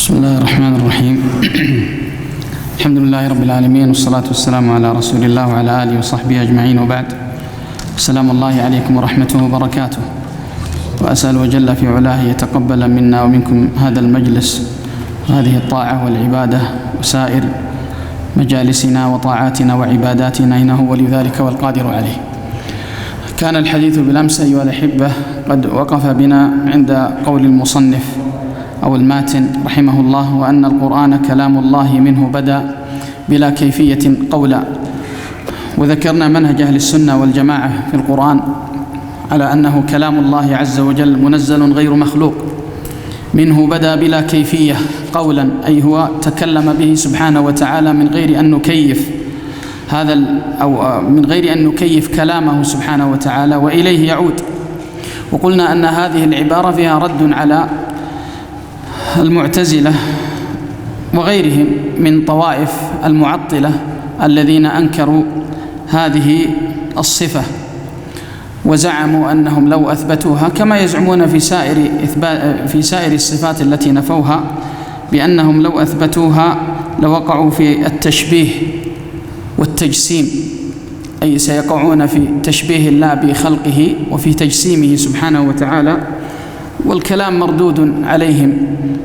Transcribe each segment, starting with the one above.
بسم الله الرحمن الرحيم. الحمد لله رب العالمين، والصلاة والسلام على رسول الله وعلى آله وصحبه أجمعين، وبعد. السلام الله عليكم ورحمته وبركاته. وأسأل وجل في علاه يتقبل منا ومنكم هذا المجلس وهذه الطاعة والعبادة وسائر مجالسنا وطاعاتنا وعباداتنا، إنه ولي ذلك والقادر عليه. كان الحديث بالأمس أيها الأحبة قد وقف بنا عند قول المصنف أو الماتن رحمه الله: وأن القرآن كلام الله منه بدأ بلا كيفية قولا. وذكرنا منهج أهل السنة والجماعة في القرآن على أنه كلام الله عز وجل منزل غير مخلوق، منه بدأ بلا كيفية قولا، أي هو تكلم به سبحانه وتعالى من غير أن نكيف أو من غير أن نكيف كلامه سبحانه وتعالى، وإليه يعود. وقلنا أن هذه العبارة فيها رد على المعتزلة وغيرهم من طوائف المعطلة الذين أنكروا هذه الصفة، وزعموا أنهم لو أثبتوها كما يزعمون في سائر الصفات التي نفوها، بأنهم لو أثبتوها لوقعوا في التشبيه والتجسيم، أي سيقعون في تشبيه الله بخلقه وفي تجسيمه سبحانه وتعالى. والكلام مردود عليهم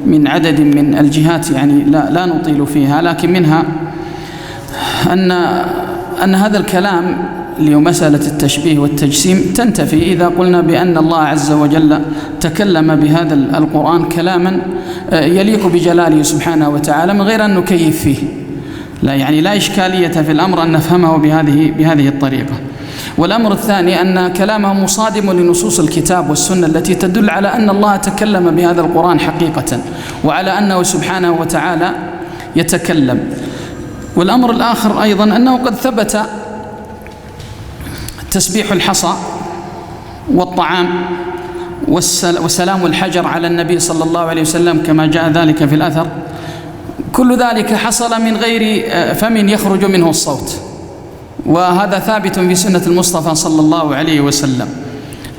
من عدد من الجهات، يعني لا نطيل فيها، لكن منها أن هذا الكلام اللي هو مسألة التشبيه والتجسيم تنتفي إذا قلنا بأن الله عز وجل تكلم بهذا القرآن كلاما يليق بجلاله سبحانه وتعالى من غير أن نكيف فيه. لا إشكالية في الأمر أن نفهمه بهذه الطريقة. والأمر الثاني أن كلامه مصادم لنصوص الكتاب والسنة التي تدل على أن الله تكلم بهذا القرآن حقيقة، وعلى أنه سبحانه وتعالى يتكلم. والأمر الآخر أيضا أنه قد ثبت تسبيح الحصى والطعام وسلام الحجر على النبي صلى الله عليه وسلم كما جاء ذلك في الأثر. كل ذلك حصل من غير فم يخرج منه الصوت، وهذا ثابت في سنة المصطفى صلى الله عليه وسلم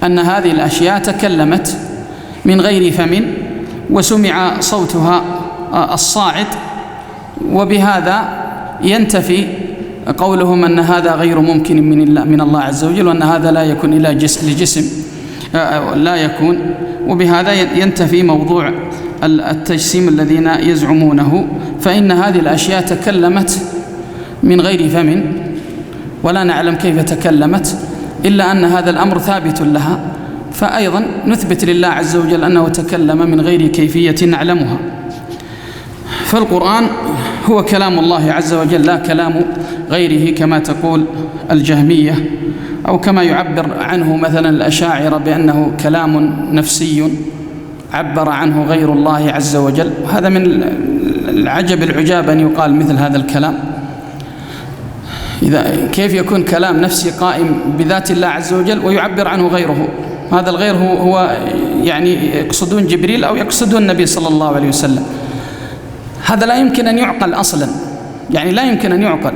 أن هذه الأشياء تكلمت من غير فم وسمع صوتها الصاعد. وبهذا ينتفي قولهم أن هذا غير ممكن من الله عز وجل، وأن هذا لا يكون إلا لجسم لا يكون. وبهذا ينتفي موضوع التجسيم الذين يزعمونه، فإن هذه الأشياء تكلمت من غير فم ولا نعلم كيف تكلمت، إلا أن هذا الأمر ثابت لها، فأيضا نثبت لله عز وجل أنه تكلم من غير كيفية نعلمها. فالقرآن هو كلام الله عز وجل لا كلام غيره كما تقول الجهمية، أو كما يعبر عنه مثلا الأشاعرة بأنه كلام نفسي عبر عنه غير الله عز وجل. هذا من العجب العجاب أن يقال مثل هذا الكلام. كيف يكون كلام نفسي قائم بذات الله عز وجل ويعبر عنه غيره؟ هذا الغير هو يعني يقصدون جبريل أو يقصدون النبي صلى الله عليه وسلم. هذا لا يمكن أن يعقل أصلا، يعني لا يمكن أن يعقل،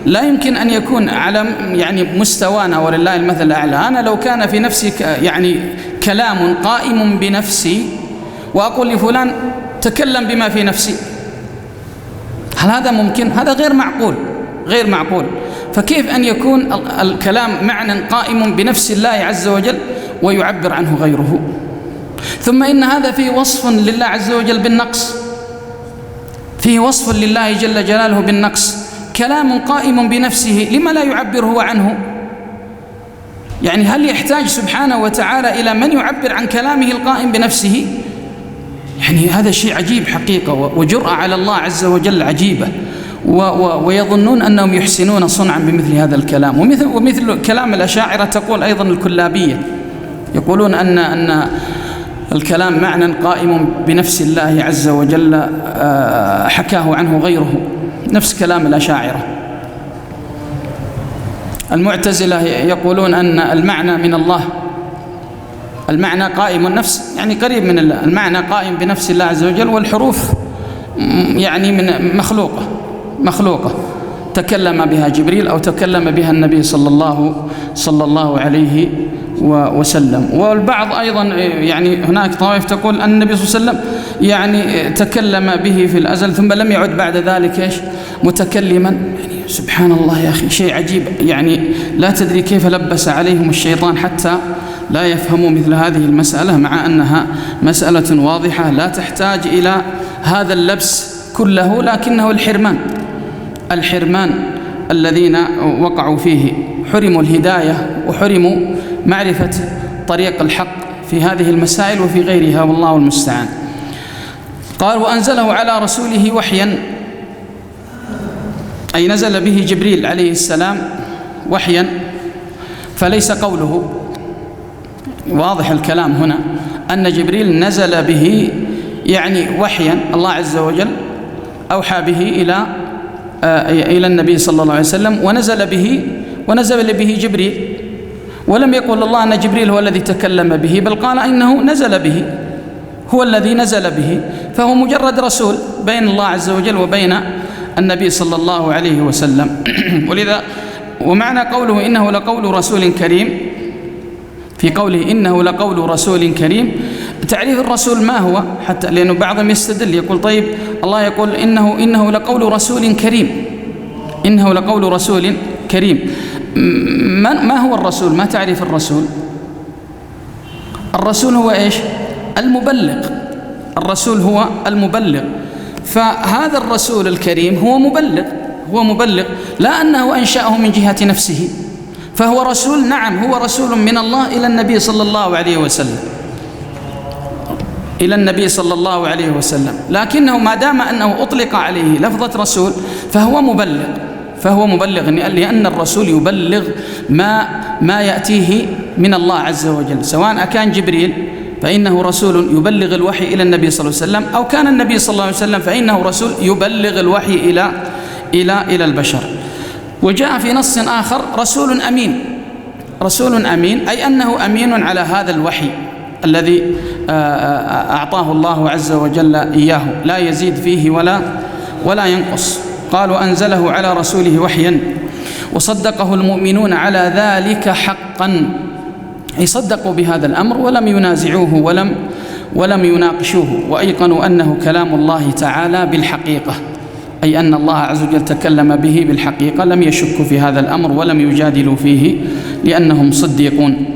لا يمكن أن يكون على يعني مستوانا ولله المثل الأعلى. أنا لو كان في نفسي يعني كلام قائم بنفسي وأقول لفلان تكلم بما في نفسي، هل هذا ممكن؟ هذا غير معقول. فكيف أن يكون الكلام معنى قائم بنفس الله عز وجل ويعبر عنه غيره؟ ثم إن هذا فيه وصف لله عز وجل بالنقص، فيه وصف لله جل جلاله بالنقص. كلام قائم بنفسه لما لا يعبر هو عنه؟ يعني هل يحتاج سبحانه وتعالى إلى من يعبر عن كلامه القائم بنفسه؟ يعني هذا شيء عجيب حقيقة، وجرأة على الله عز وجل عجيبة. ويظنون أنهم يحسنون صنعا بمثل هذا الكلام. ومثل كلام الأشاعرة تقول أيضا الكلابية، يقولون أن الكلام معنى قائم بنفس الله عز وجل حكاه عنه غيره، نفس كلام الأشاعرة. المعتزلة يقولون أن المعنى من الله، المعنى قائم النفس يعني قريب من الله، المعنى قائم بنفس الله عز وجل، والحروف يعني من مخلوقة تكلم بها جبريل أو تكلم بها النبي صلى الله عليه وسلم. والبعض أيضا يعني هناك طوائف تقول أن النبي صلى الله عليه وسلم يعني تكلم به في الأزل ثم لم يعد بعد ذلك إيش متكلما. يعني سبحان الله يا أخي، شيء عجيب، يعني لا تدري كيف لبس عليهم الشيطان حتى لا يفهموا مثل هذه المسألة، مع أنها مسألة واضحة لا تحتاج إلى هذا اللبس كله، لكنه الحرمان الذين وقعوا فيه، حرموا الهداية وحرموا معرفة طريق الحق في هذه المسائل وفي غيرها، والله المستعان. قال وأنزله على رسوله وحيا، أي نزل به جبريل عليه السلام وحيا، فليس قوله، واضح الكلام هنا أن جبريل نزل به يعني وحيا، الله عز وجل أوحى به إلى النبي صلى الله عليه وسلم ونزل به جبريل، ولم يقل الله أن جبريل هو الذي تكلم به، بل قال إنه نزل به، هو الذي نزل به، فهو مجرد رسول بين الله عز وجل وبين النبي صلى الله عليه وسلم. ولذا ومعنى قوله إنه لقول رسول كريم، في قوله إنه لقول رسول كريم، تعريف الرسول ما هو؟ حتى لأنه بعضهم يستدل يقول طيب الله يقول إنه لقول رسول كريم، إنه لقول رسول كريم، ما هو الرسول؟ ما تعريف الرسول؟ الرسول هو إيش؟ المبلغ. الرسول هو المبلغ، فهذا الرسول الكريم هو مبلغ، لا أنه أنشأه من جهة نفسه، فهو رسول، نعم هو رسول من الله إلى النبي صلى الله عليه وسلم، لكنه ما دام أنه أطلق عليه لفظة رسول فهو مبلغ لأن الرسول يبلغ ما يأتيه من الله عز وجل، سواء كان جبريل فإنه رسول يبلغ الوحي إلى النبي صلى الله عليه وسلم، أو كان النبي صلى الله عليه وسلم فإنه رسول يبلغ الوحي إلى البشر. وجاء في نص آخر رسول أمين، أي أنه أمين على هذا الوحي الذي أعطاه الله عز وجل إياه، لا يزيد فيه ولا ينقص. قالوا أنزله على رسوله وحيا وصدقه المؤمنون على ذلك حقا، أي صدقوا بهذا الأمر ولم ينازعوه ولم يناقشوه، وأيقنوا أنه كلام الله تعالى بالحقيقة، أي أن الله عز وجل تكلم به بالحقيقة، لم يشكوا في هذا الأمر ولم يجادلوا فيه لأنهم صديقون.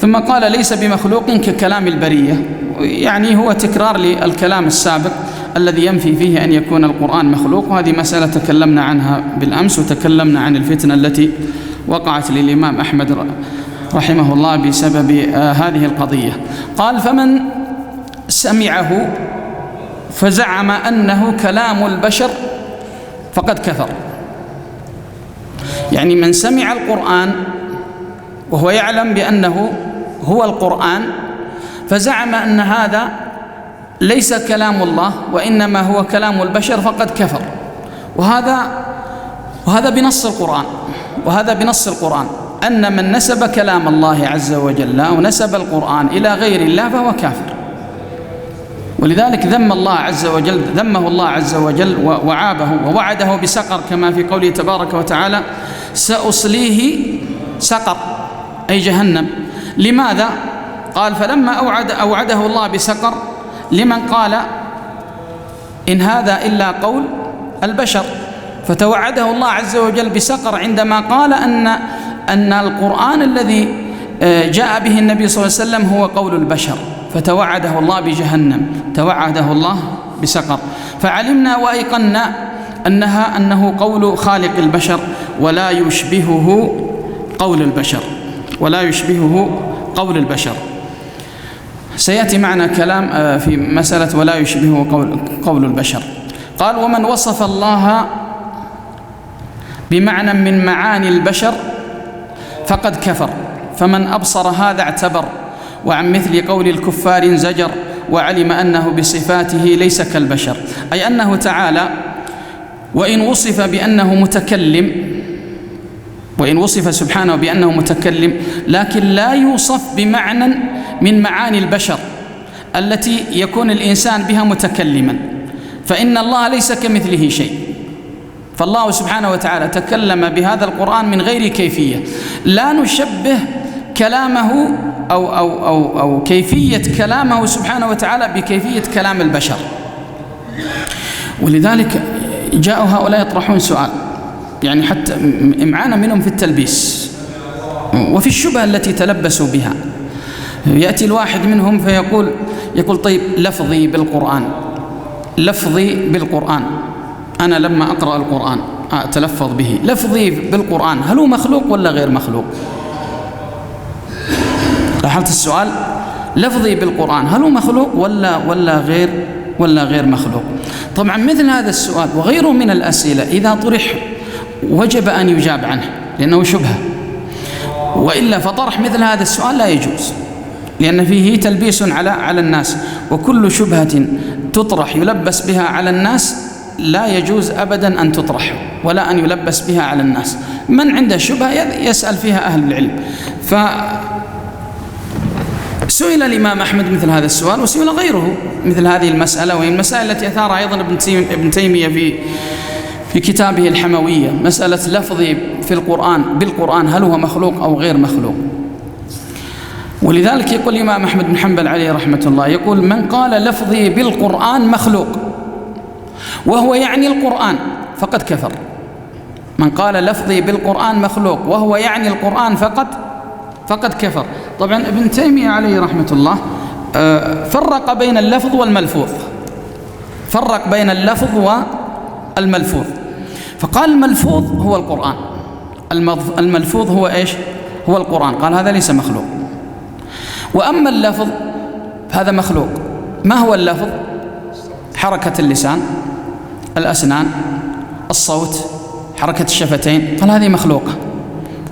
ثم قال ليس بمخلوق ككلام البرية، يعني هو تكرار للكلام السابق الذي ينفي فيه أن يكون القرآن مخلوق، وهذه مسألة تكلمنا عنها بالأمس، وتكلمنا عن الفتنة التي وقعت للإمام أحمد رحمه الله بسبب هذه القضية. قال فمن سمعه فزعم أنه كلام البشر فقد كفر، يعني من سمع القرآن وهو يعلم بأنه هو القرآن فزعم أن هذا ليس كلام الله وإنما هو كلام البشر فقد كفر، وهذا بنص القرآن أن من نسب كلام الله عز وجل أو نسب القرآن إلى غير الله فهو كافر. ولذلك ذمه الله عز وجل وعابه ووعده بسقر، كما في قوله تبارك وتعالى سأصليه سقر، أي جهنم. لماذا؟ قال فلما أوعده الله بسقر لمن قال إن هذا إلا قول البشر، فتوعده الله عز وجل بسقر عندما قال أن القرآن الذي جاء به النبي صلى الله عليه وسلم هو قول البشر، فتوعده الله بجهنم، توعده الله بسقر. فعلمنا وأيقنا أنه قول خالق البشر ولا يشبهه قول البشر، سيأتي معنا كلام في مسألة ولا يشبهه قول البشر. قال ومن وصف الله بمعنى من معاني البشر فقد كفر، فمن أبصر هذا اعتبر، وعن مثل قول الكفار زجر، وعلم أنه بصفاته ليس كالبشر، أي أنه تعالى وإن وصف سبحانه بأنه متكلم، لكن لا يوصف بمعنى من معاني البشر التي يكون الإنسان بها متكلما، فإن الله ليس كمثله شيء. فالله سبحانه وتعالى تكلم بهذا القرآن من غير كيفية، لا نشبه كلامه أو كيفية كلامه سبحانه وتعالى بكيفية كلام البشر. ولذلك جاءوا هؤلاء يطرحون سؤال، يعني حتى معانا منهم في التلبيس وفي الشبهة التي تلبسوا بها. يأتي الواحد منهم يقول طيب لفظي بالقرآن، أنا لما أقرأ القرآن أتلفظ به، لفظي بالقرآن هل هو مخلوق ولا غير مخلوق؟ لاحظت السؤال؟ لفظي بالقرآن هل هو مخلوق ولا غير مخلوق؟ طبعا مثل هذا السؤال وغيره من الأسئلة إذا طرح وجب أن يجاب عنه لأنه شبهة، وإلا فطرح مثل هذا السؤال لا يجوز، لأن فيه تلبيس على الناس، وكل شبهة تطرح يلبس بها على الناس لا يجوز أبدا أن تطرح ولا أن يلبس بها على الناس. من عنده شبهة يسأل فيها أهل العلم. فسئل الإمام أحمد مثل هذا السؤال وسئل غيره مثل هذه المسألة، وهي المسائل التي أثارها أيضا ابن تيمية في كتابه الحموية، مسألة لفظي بالقرآن هل هو مخلوق أو غير مخلوق. ولذلك يقول الإمام أحمد بن حنبل عليه رحمة الله، يقول من قال لفظي بالقرآن مخلوق وهو يعني القرآن فقد كفر. من قال لفظي بالقرآن مخلوق وهو يعني القرآن فقد كفر. طبعا ابن تيمية عليه رحمة الله فرق بين اللفظ والملفوظ، فرق بين اللفظ والملفوظ، فقال الملفوظ هو القرآن، الملفوظ هو إيش؟ هو القرآن، قال هذا ليس مخلوق. وأما اللفظ فهذا مخلوق. ما هو اللفظ؟ حركة اللسان، الأسنان، الصوت، حركة الشفتين، قال هذه مخلوقة،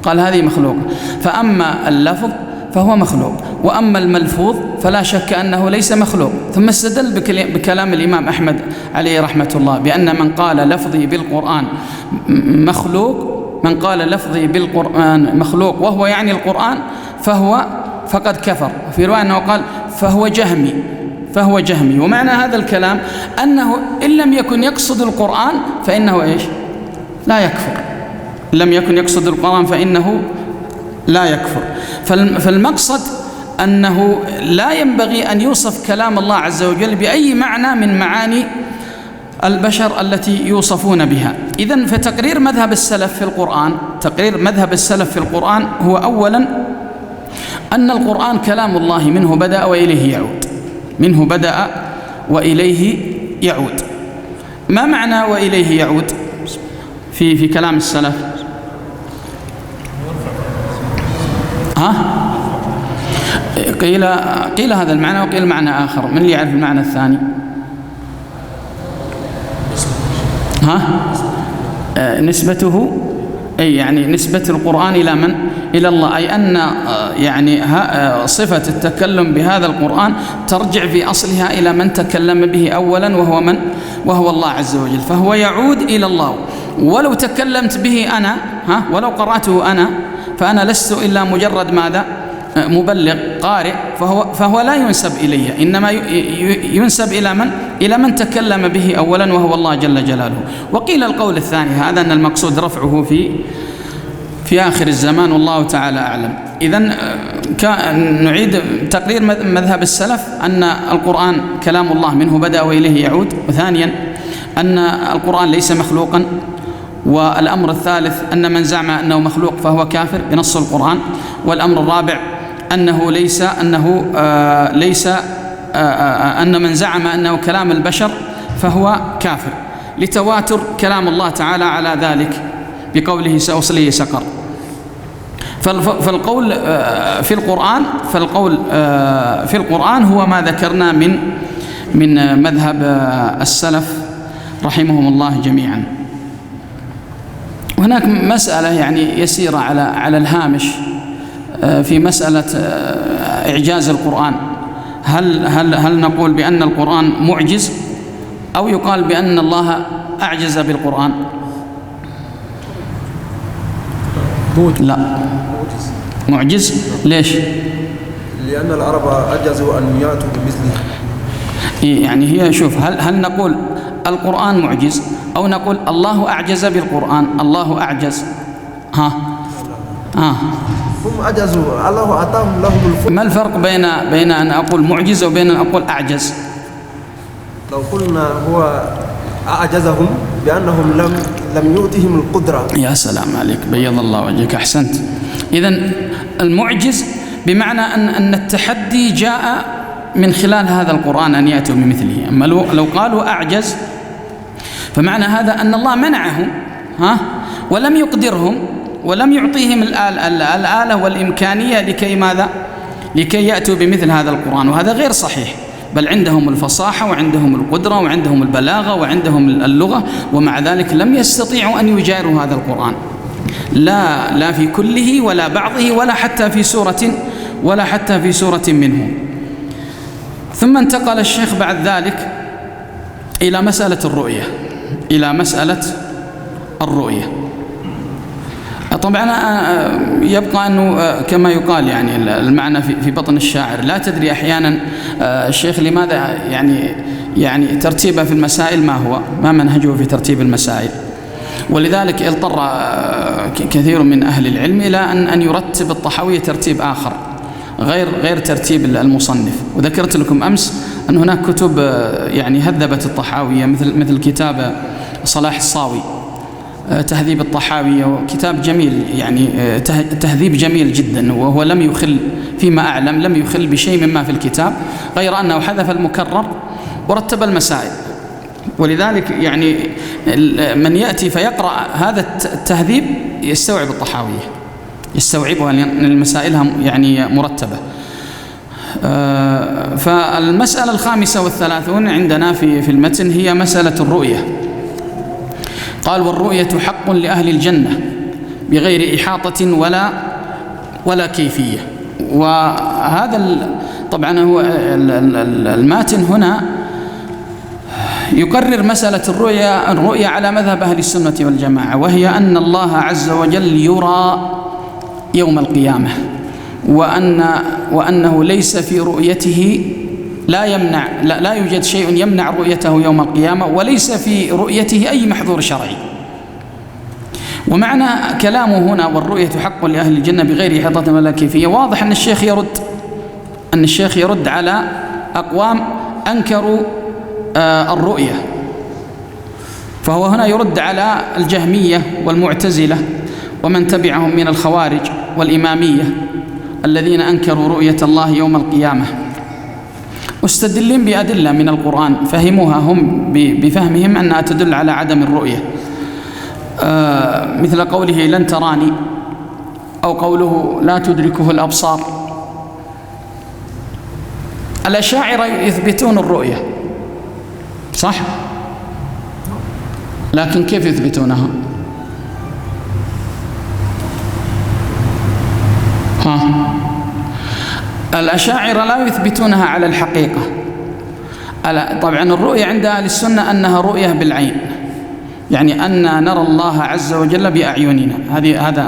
قال هذه مخلوقة. فأما اللفظ فهو مخلوق، وأما الملفوظ فلا شك أنه ليس مخلوق. ثم استدل بكلام الإمام أحمد عليه رحمة الله بأن من قال لفظي بالقرآن مخلوق، من قال لفظي بالقرآن مخلوق وهو يعني القرآن فقد كفر. في رواية أنه قال فهو جهمي. ومعنى هذا الكلام أنه إن لم يكن يقصد القرآن فإنه إيش؟ لا يكفر. إن لم يكن يقصد القرآن فإنه لا يكفر. فالمقصد أنه لا ينبغي أن يوصف كلام الله عز وجل بأي معنى من معاني البشر التي يوصفون بها. إذن فتقرير مذهب السلف في القرآن هو أولا أن القرآن كلام الله منه بدأ وإليه يعود. ما معنى وإليه يعود في كلام السلف؟ قيل هذا المعنى وقيل معنى آخر. من اللي يعرف المعنى الثاني؟ نسبته، أي يعني نسبة القرآن إلى من؟ إلى الله، أي أن يعني صفة التكلم بهذا القرآن ترجع في أصلها إلى من تكلم به أولا وهو الله عز وجل، فهو يعود إلى الله. ولو تكلمت به أنا ولو قرأته أنا فأنا لست إلا مجرد ماذا؟ مبلغ قارئ، فهو لا ينسب إلي، إنما ينسب إلى من تكلم به أولا وهو الله جل جلاله. وقيل القول الثاني هذا أن المقصود رفعه في آخر الزمان والله تعالى أعلم. إذن نعيد تقرير مذهب السلف أن القرآن كلام الله منه بدأ وإليه يعود. وثانيا أن القرآن ليس مخلوقا. والأمر الثالث أن من زعم أنه مخلوق فهو كافر بنص القرآن. والأمر الرابع أن من زعم أنه كلام البشر فهو كافر لتواتر كلام الله تعالى على ذلك بقوله سأصليه سقر. فالقول في القرآن هو ما ذكرنا من مذهب السلف رحمهم الله جميعا. هناك مسألة يعني يسيرة على الهامش في مسألة إعجاز القرآن. هل نقول بأن القرآن معجز أو يقال بأن الله أعجز بالقرآن؟ لا، معجز. ليش؟ لأن العرب أعجزوا أن يأتوا بمثله. يعني هي شوف، هل نقول القرآن معجز أو نقول الله أعجز بالقرآن؟ الله أعجز. هم أجزوا، الله أعطاهم لهم الفرق. ما الفرق بين أن أقول معجز وبين أن أقول أعجز؟ لو قلنا هو أعجزهم بأنهم لم يؤتهم القدرة. يا سلام عليك، بيض الله وجهك، أحسنت. إذن المعجز بمعنى أن التحدي جاء من خلال هذا القرآن أن يأتوا بمثله. أما لو قالوا أعجز فمعنى هذا أن الله منعهم ولم يقدرهم ولم يعطيهم الآلة والإمكانية لكي ماذا؟ لكي يأتوا بمثل هذا القرآن، وهذا غير صحيح. بل عندهم الفصاحة وعندهم القدرة وعندهم البلاغة وعندهم اللغة، ومع ذلك لم يستطيعوا أن يجاروا هذا القرآن، لا في كله ولا بعضه ولا حتى في سورة منه. ثم انتقل الشيخ بعد ذلك إلى مسألة الرؤية. طبعا يبقى أنه كما يقال يعني المعنى في بطن الشاعر، لا تدري أحيانا الشيخ لماذا يعني ترتيبه في المسائل ما منهجه في ترتيب المسائل، ولذلك اضطر كثير من أهل العلم إلى أن يرتب الطحاوية ترتيب آخر غير ترتيب المصنف. وذكرت لكم أمس أن هناك كتب يعني هذبت الطحاوية مثل كتاب صلاح الصاوي تهذيب الطحاوية، وكتاب جميل يعني تهذيب جميل جدا، وهو لم يخل فيما أعلم لم يخل بشيء مما في الكتاب، غير أنه حذف المكرر ورتب المسائل. ولذلك يعني من يأتي فيقرأ هذا التهذيب يستوعب الطحاوية، يستوعبها لأن مسائلها يعني مرتبة. فالمسألة 35 عندنا في المتن هي مسألة الرؤية. قال: والرؤية حق لأهل الجنة بغير إحاطة ولا كيفية. وهذا طبعا هو الماتن هنا يقرر مسألة الرؤية على مذهب أهل السنة والجماعة، وهي أن الله عز وجل يرى يوم القيامة، وأنه ليس في رؤيته لا يوجد شيء يمنع رؤيته يوم القيامة، وليس في رؤيته أي محظور شرعي. ومعنى كلامه هنا والرؤية حق لأهل الجنة بغير إحاطة ولا كيفية، واضح أن الشيخ يرد على أقوام أنكروا الرؤية. فهو هنا يرد على الجهمية والمعتزلة ومن تبعهم من الخوارج والإمامية الذين أنكروا رؤية الله يوم القيامة، مستدلين بأدلة من القرآن فهموها هم بفهمهم أنها تدل على عدم الرؤية، مثل قوله لن تراني، أو قوله لا تدركه الأبصار. الأشاعرة يثبتون الرؤية صح، لكن كيف يثبتونها؟ الأشاعرة لا يثبتونها على الحقيقة. طبعا الرؤية عند أهل السنة أنها رؤية بالعين، يعني أن نرى الله عز وجل بأعيننا،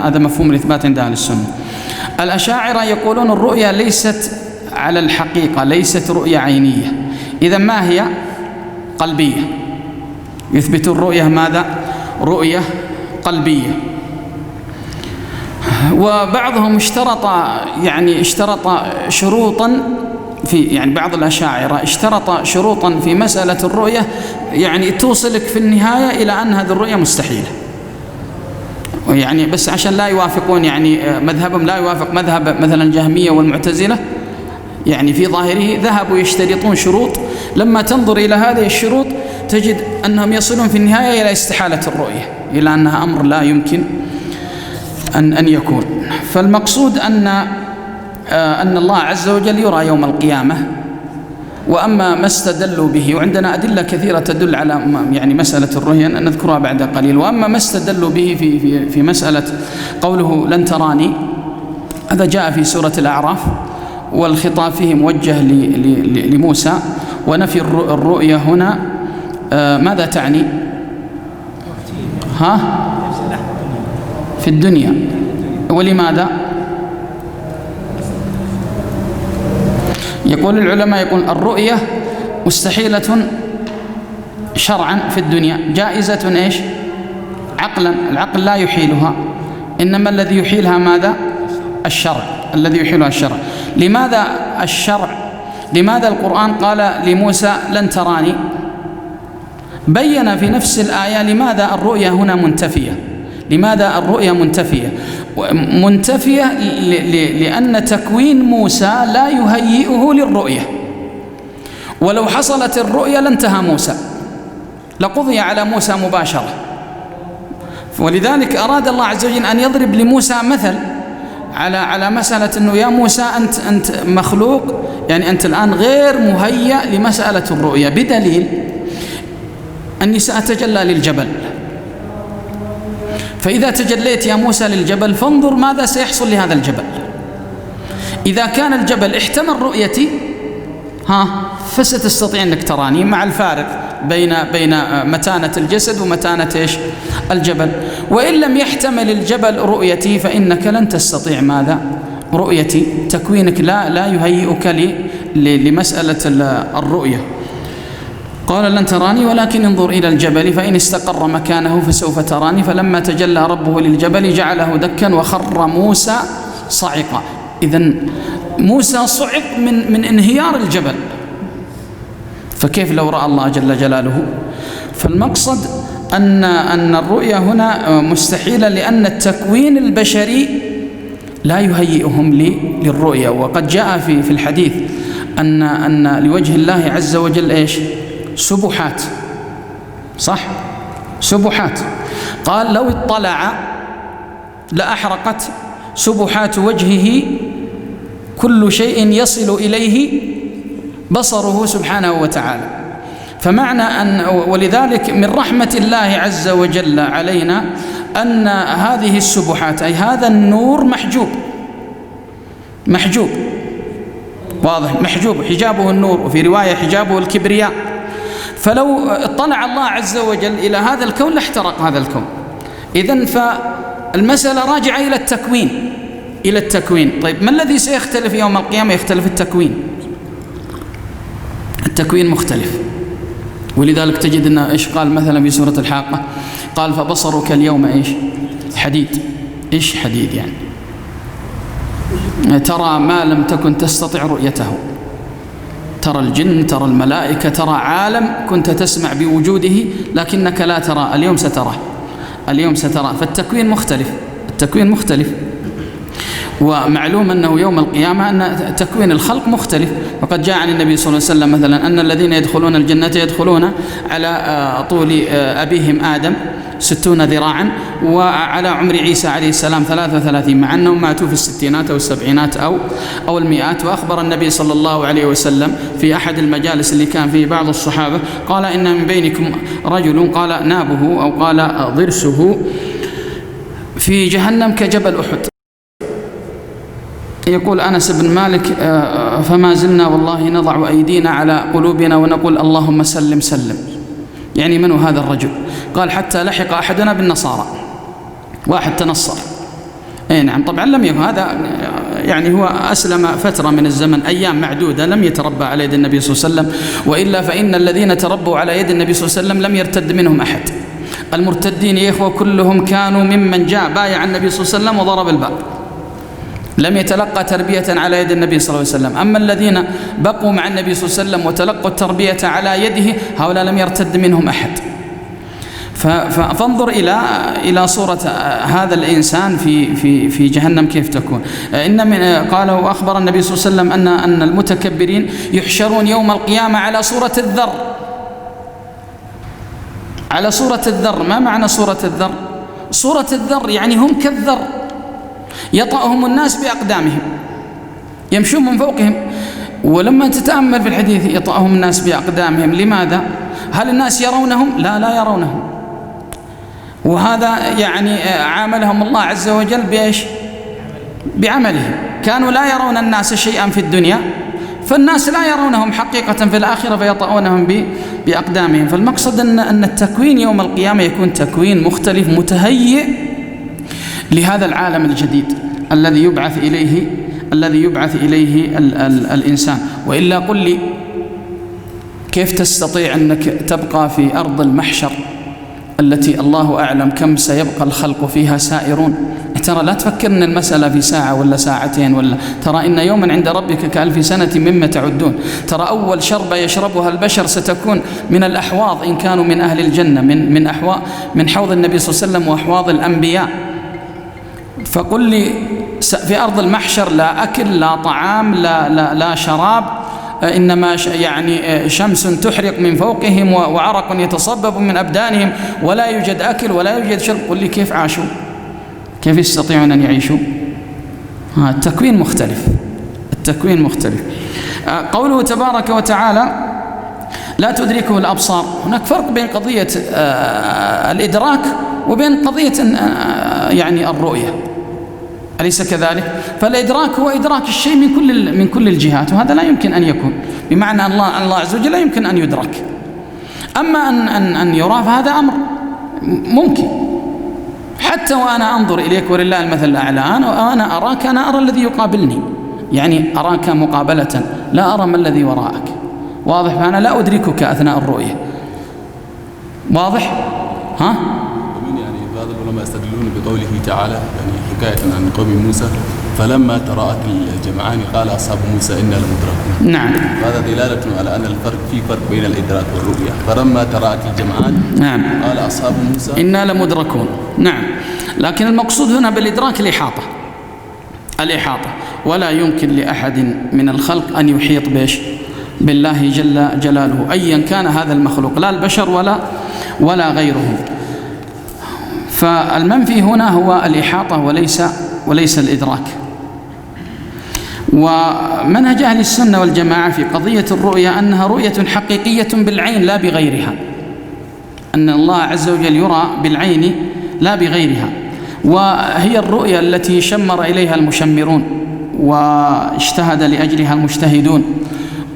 هذا مفهوم الإثبات عند أهل السنة. الأشاعرة يقولون الرؤية ليست على الحقيقة، ليست رؤية عينية، إذا ما هي؟ قلبية. يثبت الرؤية ماذا؟ رؤية قلبية. وبعضهم اشترط شروطا يعني بعض الأشاعرة اشترط شروطا في مسألة الرؤية يعني توصلك في النهاية إلى أن هذه الرؤية مستحيلة، يعني بس عشان لا يوافقون، يعني مذهبهم لا يوافق مذهب مثلا الجهمية والمعتزلة، يعني في ظاهره ذهبوا يشترطون شروط، لما تنظر إلى هذه الشروط تجد أنهم يصلون في النهاية إلى استحالة الرؤية، إلى أنها أمر لا يمكن أن يكون. فالمقصود أن الله عز وجل يرى يوم القيامة. وأما ما استدلوا به، وعندنا أدلة كثيرة تدل على يعني مسألة الرؤية نذكرها بعد قليل، وأما ما استدلوا به في مسألة قوله لن تراني، هذا جاء في سورة الأعراف، والخطاب فيه موجه لموسى. ونفي الرؤية هنا ماذا تعني؟ في الدنيا. ولماذا؟ يقول العلماء الرؤية مستحيلة شرعا في الدنيا، جائزة عقلا، العقل لا يحيلها، إنما الذي يحيلها ماذا؟ الشرع، الذي يحيلها الشرع. لماذا الشرع؟ لماذا القرآن قال لموسى لن تراني؟ بين في نفس الآية لماذا الرؤية هنا منتفية. لماذا الرؤية منتفية؟ منتفية لأن تكوين موسى لا يهيئه للرؤية، ولو حصلت الرؤية لانتهى موسى، لقضي على موسى مباشرة. ولذلك أراد الله عز وجل أن يضرب لموسى مثل على مسألة أنه يا موسى أنت مخلوق، يعني أنت الآن غير مهيأ لمسألة الرؤية، بدليل أني سأتجلى للجبل، فإذا تجليت يا موسى للجبل فانظر ماذا سيحصل لهذا الجبل. إذا كان الجبل احتمل رؤيتي فستستطيع أنك تراني، مع الفارق بين متانة الجسد ومتانة الجبل. وإن لم يحتمل الجبل رؤيتي فإنك لن تستطيع ماذا؟ رؤيتي. تكوينك لا يهيئك لمسألة الرؤية. قال لن تراني ولكن انظر إلى الجبل فإن استقر مكانه فسوف تراني. فلما تجلى ربه للجبل جعله دكا وخر موسى صعقا. إذن موسى صعق من انهيار الجبل، فكيف لو رأى الله جل جلاله؟ فالمقصد أن الرؤية هنا مستحيلة، لأن التكوين البشري لا يهيئهم للرؤية. وقد جاء في الحديث أن لوجه الله عز وجل سبحات، صح؟ سبحات. قال لو اطلع لأحرقت سبحات وجهه كل شيء يصل إليه بصره سبحانه وتعالى. فمعنى ولذلك من رحمة الله عز وجل علينا أن هذه السبحات، أي هذا النور محجوب واضح، محجوب، حجابه النور، وفي رواية حجابه الكبرياء. فلو اطلع الله عز وجل إلى هذا الكون لاحترق هذا الكون. إذن فالمسألة راجعة إلى التكوين. طيب ما الذي سيختلف يوم القيامة؟ يختلف التكوين مختلف. ولذلك تجد أن قال مثلا في سورة الحاقة، قال فبصرك اليوم حديد. حديد يعني ترى ما لم تكن تستطع رؤيته، ترى الجن، ترى الملائكة، ترى عالم كنت تسمع بوجوده لكنك لا ترى، اليوم سترى. فالتكوين مختلف. ومعلوم أنه يوم القيامة أن تكوين الخلق مختلف. وقد جاء عن النبي صلى الله عليه وسلم مثلا أن الذين يدخلون الجنة يدخلون على طول أبيهم آدم 60 ذراعا، وعلى عمر عيسى عليه السلام 33، مع أنهم ماتوا في الستينات أو السبعينات أو المئات. وأخبر النبي صلى الله عليه وسلم في أحد المجالس اللي كان فيه بعض الصحابة، قال إن من بينكم رجل قال نابه أو قال ضرسه في جهنم كجبل أحد. يقول أنس بن مالك فما زلنا والله نضع أيدينا على قلوبنا ونقول اللهم سلم سلم. يعني من هذا الرجل؟ قال حتى لحق أحدنا بالنصارى، واحد تنصر. نعم. طبعا لم يكن هذا، يعني هو أسلم فترة من الزمن، أيام معدودة، لم يتربى على يد النبي صلى الله عليه وسلم. وإلا فإن الذين تربوا على يد النبي صلى الله عليه وسلم لم يرتد منهم أحد. المرتدين يا إخوة كلهم كانوا ممن جاء بايع النبي صلى الله عليه وسلم وضرب الباب، لم يتلقى تربية على يد النبي صلى الله عليه وسلم. أما الذين بقوا مع النبي صلى الله عليه وسلم وتلقوا التربية على يده هؤلاء لم يرتد منهم أحد. فانظر إلى صورة هذا الإنسان في جهنم كيف تكون. قال وأخبر النبي صلى الله عليه وسلم أن المتكبرين يحشرون يوم القيامة على صورة الذر. على صورة الذر. ما معنى صورة الذر؟ صورة الذر يعني هم كالذر، يطأهم الناس بأقدامهم، يمشون من فوقهم. ولما تتأمل في الحديث يطأهم الناس بأقدامهم، لماذا؟ هل الناس يرونهم؟ لا يرونهم. وهذا يعني عاملهم الله عز وجل بعملهم. كانوا لا يرون الناس شيئا في الدنيا، فالناس لا يرونهم حقيقة في الآخرة فيطأونهم بأقدامهم. فالمقصد أن التكوين يوم القيامة يكون تكوين مختلف متهيئ لهذا العالم الجديد الذي يبعث إليه الإنسان. وإلا قل لي كيف تستطيع أنك تبقى في أرض المحشر التي الله أعلم كم سيبقى الخلق فيها سائرون؟ ترى لا تفكر أن المسألة في ساعة ولا ساعتين، ولا ترى إن يوما عند ربك كألف سنة مما تعدون. ترى أول شربة يشربها البشر ستكون من الأحواض إن كانوا من أهل الجنة، من حوض النبي صلى الله عليه وسلم وأحواض الأنبياء. فقل لي في أرض المحشر لا أكل لا طعام لا شراب، إنما يعني شمس تحرق من فوقهم وعرق يتصبب من أبدانهم ولا يوجد أكل ولا يوجد شرب. قل لي كيف عاشوا؟ كيف يستطيعون أن يعيشوا؟ التكوين مختلف، التكوين مختلف. قوله تبارك وتعالى لا تدركه الأبصار، هناك فرق بين قضية الإدراك وبين قضية يعني الرؤية، أليس كذلك؟ فالإدراك هو إدراك الشيء من كل الجهات، وهذا لا يمكن أن يكون، بمعنى الله عز وجل لا يمكن أن يدرك. أما أن يرى فهذا أمر ممكن، حتى وأنا أنظر إليك ولله المثل الأعلى، أنا أراك، أنا أرى الذي يقابلني، يعني أراك مقابلة، لا أرى ما الذي وراءك، واضح؟ فأنا لا أدركك أثناء الرؤية، واضح؟ ها؟ يعني بعض العلماء يستدلون بقوله تعالى يعني حكاية عن قوم موسى فلما تراءت الجمعان قال أصحاب موسى إنا لمدركون. نعم. هذا دلالة على أن في فرق بين الإدراك والرؤية. فلما تراءت الجمعان نعم قال أصحاب موسى إنا لمدركون. نعم، لكن المقصود هنا بالإدراك الإحاطة، ولا يمكن لأحد من الخلق أن يحيط بالله جل جلاله أيا كان هذا المخلوق، لا البشر ولا غيرهم. فالمنفي هنا هو الإحاطة وليس الإدراك. ومنهج أهل السنة والجماعة في قضية الرؤية أنها رؤية حقيقية بالعين لا بغيرها، أن الله عز وجل يرى بالعين لا بغيرها، وهي الرؤية التي شمر إليها المشمرون واجتهد لأجلها المجتهدون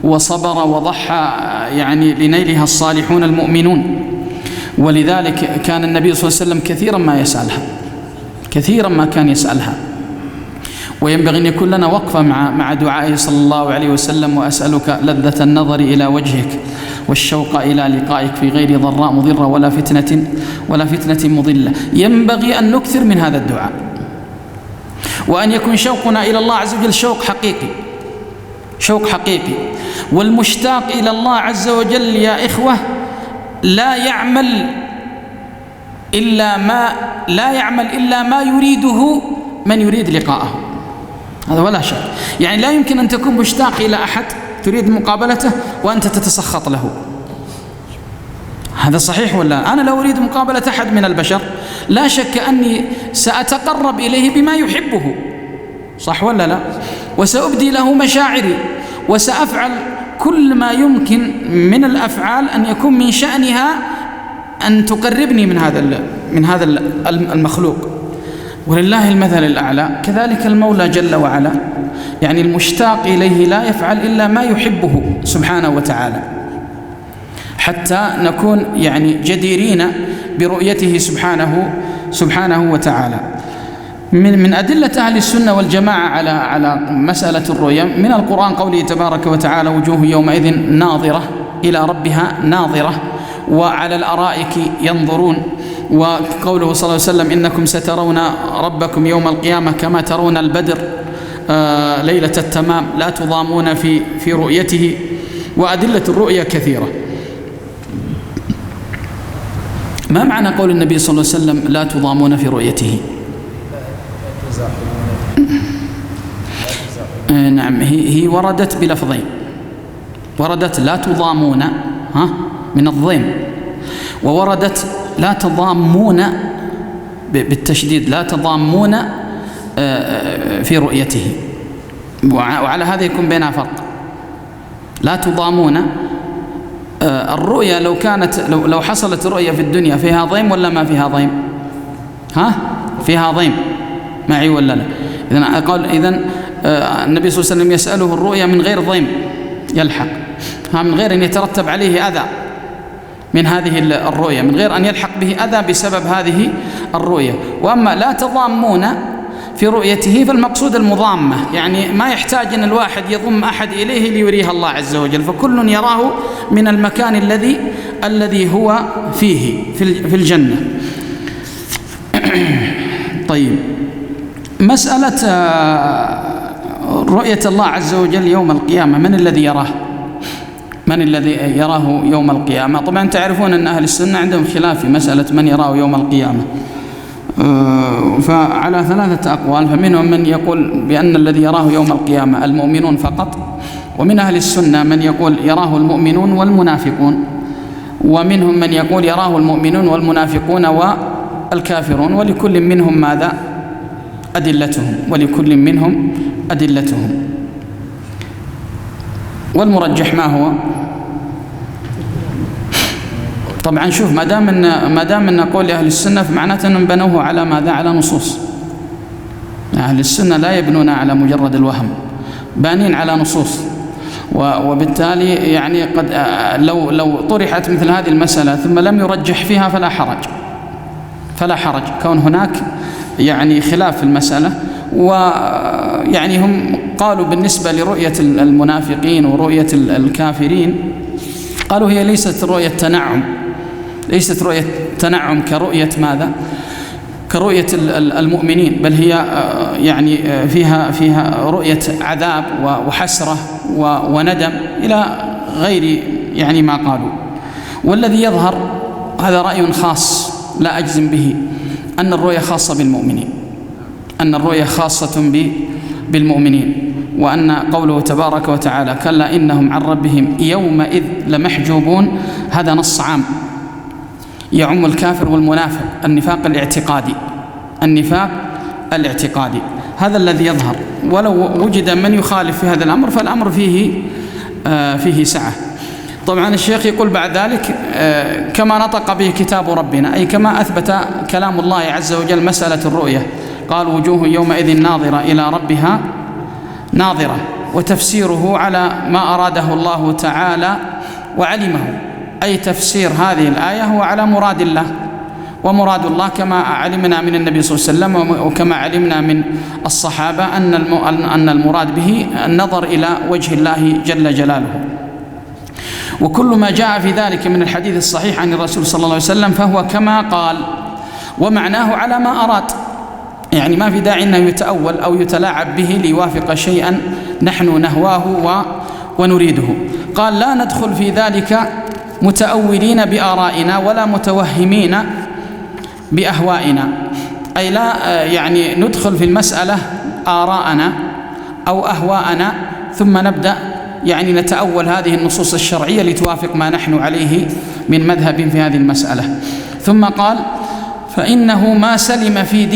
وصبر وضحى يعني لنيلها الصالحون المؤمنون. ولذلك كان النبي صلى الله عليه وسلم كثيرا ما كان يسألها. وينبغي أن يكون لنا وقفة مع دعائه صلى الله عليه وسلم: وأسألك لذة النظر إلى وجهك والشوق إلى لقائك في غير ضراء مضرة ولا فتنة مضلة. ينبغي أن نكثر من هذا الدعاء، وأن يكون شوقنا إلى الله عز وجل شوق حقيقي. والمشتاق إلى الله عز وجل يا إخوة لا يعمل إلا ما يريده من يريد لقاءه، هذا ولا شك. يعني لا يمكن أن تكون مشتاق إلى أحد تريد مقابلته وأنت تتسخط له، هذا صحيح ولا؟ أنا لو أريد مقابلة أحد من البشر لا شك أني سأتقرب إليه بما يحبه، صح ولا لا؟ وسأبدي له مشاعري، وسأفعل كل ما يمكن من الأفعال أن يكون من شأنها أن تقربني من هذا المخلوق. ولله المثل الأعلى. كذلك المولى جل وعلا، يعني المشتاق إليه لا يفعل إلا ما يحبه سبحانه وتعالى، حتى نكون يعني جديرين برؤيته سبحانه وتعالى. من أدلة أهل السنة والجماعة على مسألة الرؤيا من القرآن قوله تبارك وتعالى: وجوه يومئذ ناظرة إلى ربها ناظرة وعلى الأرائك ينظرون. وقوله صلى الله عليه وسلم: إنكم سترون ربكم يوم القيامة كما ترون البدر ليلة التمام لا تضامون في رؤيته. وأدلة الرؤيا كثيرة. ما معنى قول النبي صلى الله عليه وسلم لا تضامون في رؤيته؟ نعم، هي وردت بلفظين، وردت لا تضامون من الضيم، ووردت لا تضامون بالتشديد، لا تضامون في رؤيته، وعلى هذا يكون بينها فرق. لا تضامون الرؤيا لو كانت لو حصلت رؤيا في الدنيا فيها ضيم ولا ما فيها ضيم؟ فيها ضيم معي ولا لا؟ إذن النبي صلى الله عليه وسلم يسأله الرؤيا من غير ضيم يلحق، من غير أن يترتب عليه أذى من هذه الرؤيا، من غير أن يلحق به أذى بسبب هذه الرؤيا. وأما لا تضامون في رؤيته فالمقصود المضامة، يعني ما يحتاج أن الواحد يضم أحد إليه ليريه الله عز وجل، فكل يراه من المكان الذي هو فيه في الجنة. طيب، مسألة رؤية الله عز وجل يوم القيامة، من الذي يراه؟ من الذي يراه يوم القيامة؟ طبعا تعرفون أن أهل السنة عندهم خلاف في مسألة من يراه يوم القيامة، فعلى 3 أقوال. فمنهم من يقول بأن الذي يراه يوم القيامة المؤمنون فقط، ومن أهل السنة من يقول يراه المؤمنون والمنافقون، ومنهم من يقول يراه المؤمنون والمنافقون والكافرون، ولكل منهم ماذا؟ أدلتهم، ولكل منهم أدلتهم. والمرجح ما هو؟ طبعا شوف، ما دام ان قول أهل السنة فمعناته أنهم بنوه على ماذا؟ على نصوص. أهل السنة لا يبنون على مجرد الوهم، بانين على نصوص، وبالتالي يعني قد لو طرحت مثل هذه المسألة ثم لم يرجح فيها فلا حرج كون هناك يعني خلاف في المسألة. ويعني هم قالوا بالنسبة لرؤية المنافقين ورؤية الكافرين، قالوا هي ليست رؤية تنعم، ليست رؤية تنعم كرؤية ماذا؟ كرؤية المؤمنين، بل هي يعني فيها رؤية عذاب وحسرة وندم إلى غير يعني ما قالوا. والذي يظهر هذا رأي خاص لا أجزم به، أن الرؤية خاصة بالمؤمنين، أن الرؤية خاصة بالمؤمنين، وأن قوله تبارك وتعالى كلا إنهم عن ربهم يومئذ لمحجوبون، هذا نص عام يعم الكافر والمنافق، النفاق الاعتقادي، هذا الذي يظهر. ولو وجد من يخالف في هذا الأمر فالأمر فيه سعة. طبعا الشيخ يقول بعد ذلك كما نطق به كتاب ربنا، أي كما أثبت كلام الله عز وجل مسألة الرؤية، قال وجوه يومئذ ناظرة إلى ربها ناظرة، وتفسيره على ما أراده الله تعالى وعلمه، أي تفسير هذه الآية هو على مراد الله، ومراد الله كما علمنا من النبي صلى الله عليه وسلم وكما علمنا من الصحابة أن المراد به النظر إلى وجه الله جل جلاله. وكل ما جاء في ذلك من الحديث الصحيح عن الرسول صلى الله عليه وسلم فهو كما قال، ومعناه على ما أراد، يعني ما في داعي أنه يتأول أو يتلاعب به ليوافق شيئا نحن نهواه ونريده. قال لا ندخل في ذلك متأولين بآرائنا ولا متوهمين بأهوائنا، أي لا يعني ندخل في المسألة آراءنا أو أهواءنا ثم نبدأ يعني نتأول هذه النصوص الشرعية لتوافق ما نحن عليه من مذهب في هذه المسألة. ثم قال فإنه ما سلم في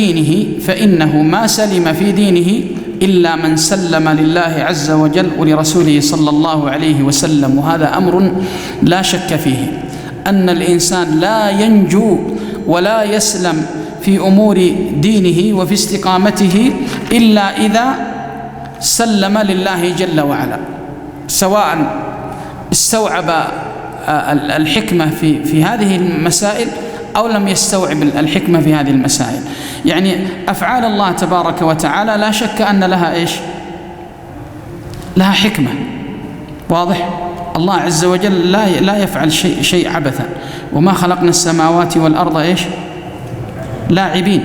دينه إلا من سلم لله عز وجل ولرسوله صلى الله عليه وسلم. وهذا أمر لا شك فيه، أن الإنسان لا ينجو ولا يسلم في أمور دينه وفي استقامته إلا إذا سلم لله جل وعلا، سواء استوعب الحكمة في هذه المسائل أو لم يستوعب الحكمة في هذه المسائل. يعني أفعال الله تبارك وتعالى لا شك أن لها إيش؟ لها حكمة، واضح؟ الله عز وجل لا يفعل شيء عبثا، وما خلقنا السماوات والأرض إيش؟ لاعبين.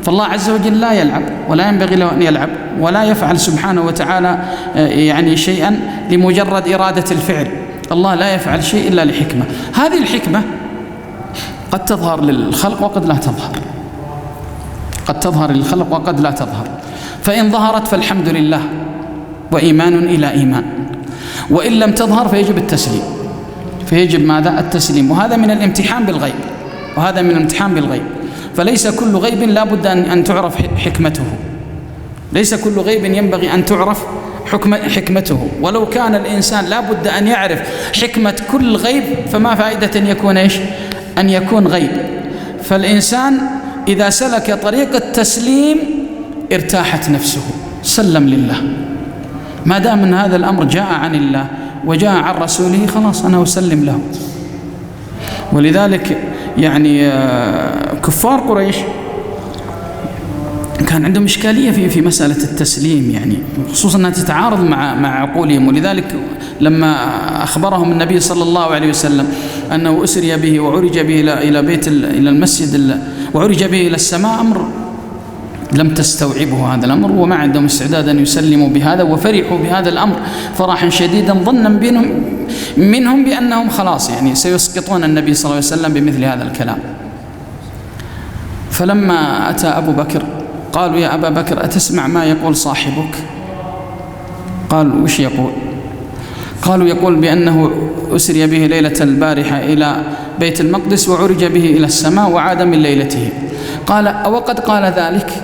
فالله عز وجل لا يلعب ولا ينبغي له أن يلعب، ولا يفعل سبحانه وتعالى يعني شيئا لمجرد إرادة الفعل. الله لا يفعل شيء إلا لحكمة. هذه الحكمة قد تظهر للخلق وقد لا تظهر، قد تظهر للخلق وقد لا تظهر. فإن ظهرت فالحمد لله وإيمان إلى إيمان، وإن لم تظهر فيجب التسليم، فيجب ماذا؟ التسليم. وهذا من الامتحان بالغيب، فليس كل غيب لا بد أن تعرف حكمته، ليس كل غيب ينبغي أن تعرف حكمته. ولو كان الإنسان لا بد أن يعرف حكمة كل غيب فما فائدة أن يكون إيش؟ أن يكون غيب. فالإنسان إذا سلك طريق التسليم ارتاحت نفسه، سلم لله، ما دام أن هذا الأمر جاء عن الله وجاء عن رسوله خلاص أنا أسلم له. ولذلك يعني كفار قريش كان عندهم إشكالية في مسألة التسليم، يعني خصوصا أنها تتعارض مع عقولهم. ولذلك لما أخبرهم النبي صلى الله عليه وسلم أنه أسري به وعرج به إلى المسجد وعرج به إلى السماء، لم تستوعبه هذا الأمر وما عندهم استعداد أن يسلموا بهذا، وفرحوا بهذا الأمر فرحا شديدا ظنا منهم بأنهم خلاص يعني سيسقطون النبي صلى الله عليه وسلم بمثل هذا الكلام. فلما أتى أبو بكر قالوا: يا أبا بكر أتسمع ما يقول صاحبك؟ قال: وش يقول؟ قالوا: يقول بأنه أسري به ليلة البارحة إلى بيت المقدس وعرج به إلى السماء وعاد من ليلته. قال: أوقد قال ذلك؟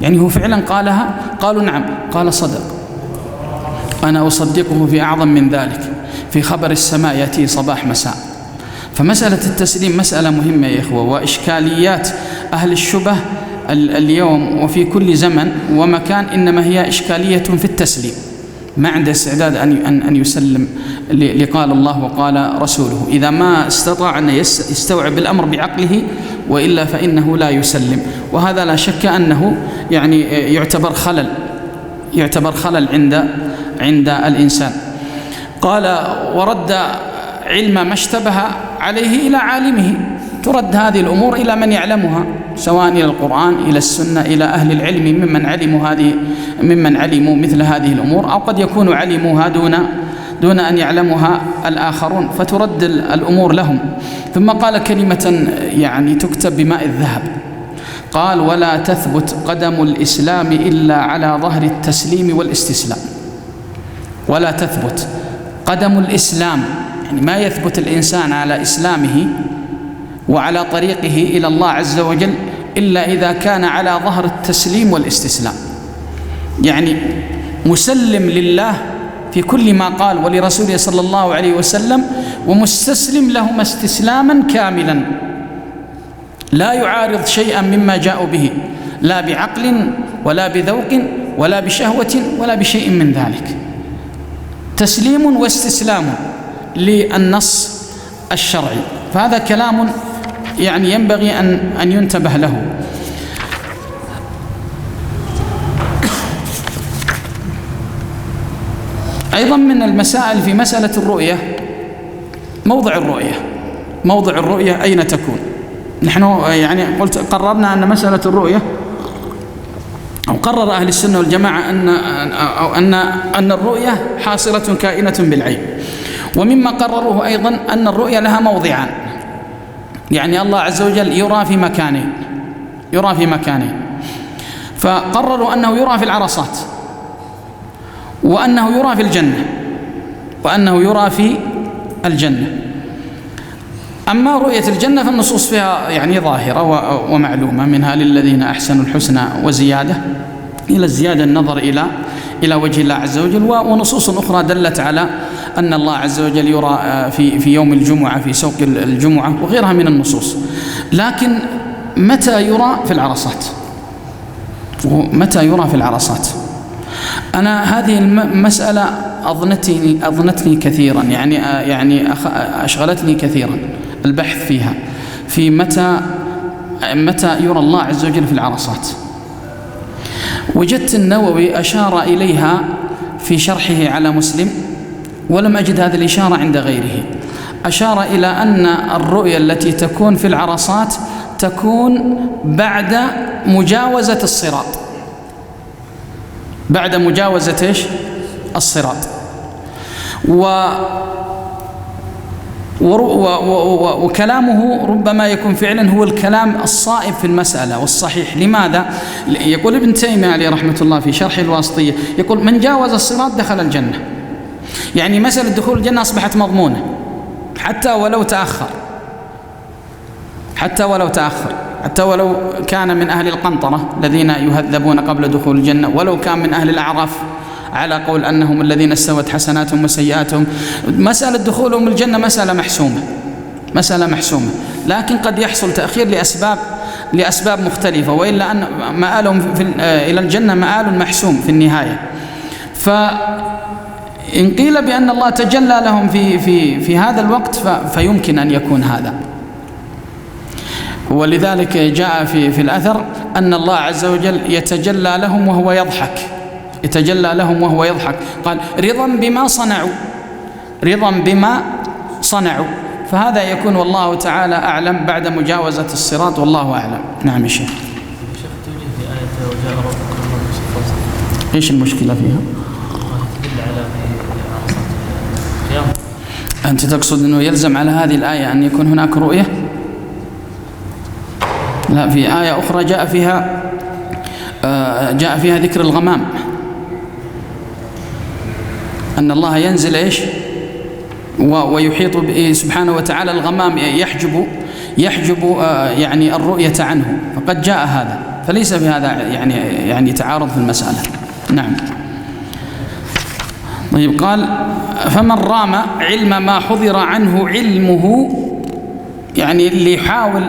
يعني هو فعلا قالها؟ قالوا: نعم. قال: صدق، أنا أصدقه في أعظم من ذلك، في خبر السماء يأتي صباح مساء. فمسألة التسليم مسألة مهمة يا إخوة، وإشكاليات أهل الشبه اليوم وفي كل زمن ومكان إنما هي إشكالية في التسليم، ما عنده استعداد أن يسلم لقال الله وقال رسوله، إذا ما استطاع أن يستوعب الأمر بعقله وإلا فإنه لا يسلم. وهذا لا شك أنه يعني يعتبر خلل عند الإنسان. قال: ورد علم ما اشتبه عليه إلى عالمه، ترد هذه الأمور إلى من يعلمها، سواء إلى القرآن، إلى السنة، إلى أهل العلم ممن علموا مثل هذه الأمور، أو قد يكونوا علموها دون أن يعلمها الآخرون، فترد الأمور لهم. ثم قال كلمة يعني تكتب بماء الذهب، قال: ولا تثبت قدم الإسلام إلا على ظهر التسليم والاستسلام. ولا تثبت قدم الإسلام، يعني ما يثبت الإنسان على إسلامه وعلى طريقه إلى الله عز وجل إلا إذا كان على ظهر التسليم والاستسلام، يعني مسلم لله في كل ما قال ولرسوله صلى الله عليه وسلم، ومستسلم لهما استسلاما كاملا، لا يعارض شيئا مما جاءوا به، لا بعقل ولا بذوق ولا بشهوة ولا بشيء من ذلك، تسليم واستسلام للنص الشرعي. فهذا كلام يعني ينبغي أن ينتبه له. أيضا من المسائل في مسألة الرؤية موضع الرؤية أين تكون؟ نحن يعني قررنا أن مسألة الرؤية، أو قرر أهل السنة والجماعة أن الرؤية حاصلة كائنة بالعين. ومما قرروه أيضا أن الرؤية لها موضعان، يعني الله عز وجل يرى في مكانين، فقرروا أنه يرى في العرصات، وأنه يرى في الجنة. أما رؤية الجنة فالنصوص فيها يعني ظاهرة ومعلومة، منها للذين أحسنوا الحسنى وزيادة، إلى الزيادة النظر إلى وجه الله عز وجل، ونصوص أخرى دلت على أن الله عز وجل يرى في يوم الجمعة، في سوق الجمعة، وغيرها من النصوص. لكن متى يرى في العرصات؟ أنا هذه المسألة أضنتني كثيرا، يعني أشغلتني كثيرا البحث فيها، في متى يرى الله عز وجل في العرصات. وجدت النووي أشار إليها في شرحه على مسلم، ولم أجد هذه الإشارة عند غيره. أشار إلى أن الرؤيا التي تكون في العرصات تكون بعد مجاوزة الصراط، بعد مجاوزة الصراط. وكلامه ربما يكون فعلا هو الكلام الصائب في المسألة والصحيح. لماذا؟ يقول ابن تيمية عليه رحمة الله في شرح الواسطية، يقول: من جاوز الصراط دخل الجنة. يعني مسألة دخول الجنة أصبحت مضمونة حتى ولو كان من أهل القنطرة الذين يهذبون قبل دخول الجنة، ولو كان من أهل الأعراف على قول أنهم الذين استوت حسناتهم وسيئاتهم. مسألة دخولهم الجنة مسألة محسومة، لكن قد يحصل تأخير لأسباب مختلفة، وإلا أن مآلهم إلى الجنة مآل محسوم في النهاية. فإن قيل بأن الله تجلى لهم في هذا الوقت فيمكن أن يكون هذا. ولذلك جاء في الأثر أن الله عز وجل يتجلى لهم وهو يضحك، قال: رضا بما صنعوا. فهذا يكون والله تعالى أعلم بعد مجاوزة الصراط، والله أعلم. نعم يا شيخ. توجه في آية وجاء ربك والملك صفا صفا. إيش المشكلة فيها؟ تدل على القيامة. أنت تقصد أنه يلزم على هذه الآية أن يكون هناك رؤية؟ لا، في آية أخرى جاء فيها ذكر الغمام، أن الله ينزل إيش ويحيط به سبحانه وتعالى الغمام يحجب يعني الرؤية عنه، فقد جاء هذا، فليس بهذا يعني تعارض في المسألة. نعم. طيب، قال فمن رام علم ما حضر عنه علمه، يعني اللي يحاول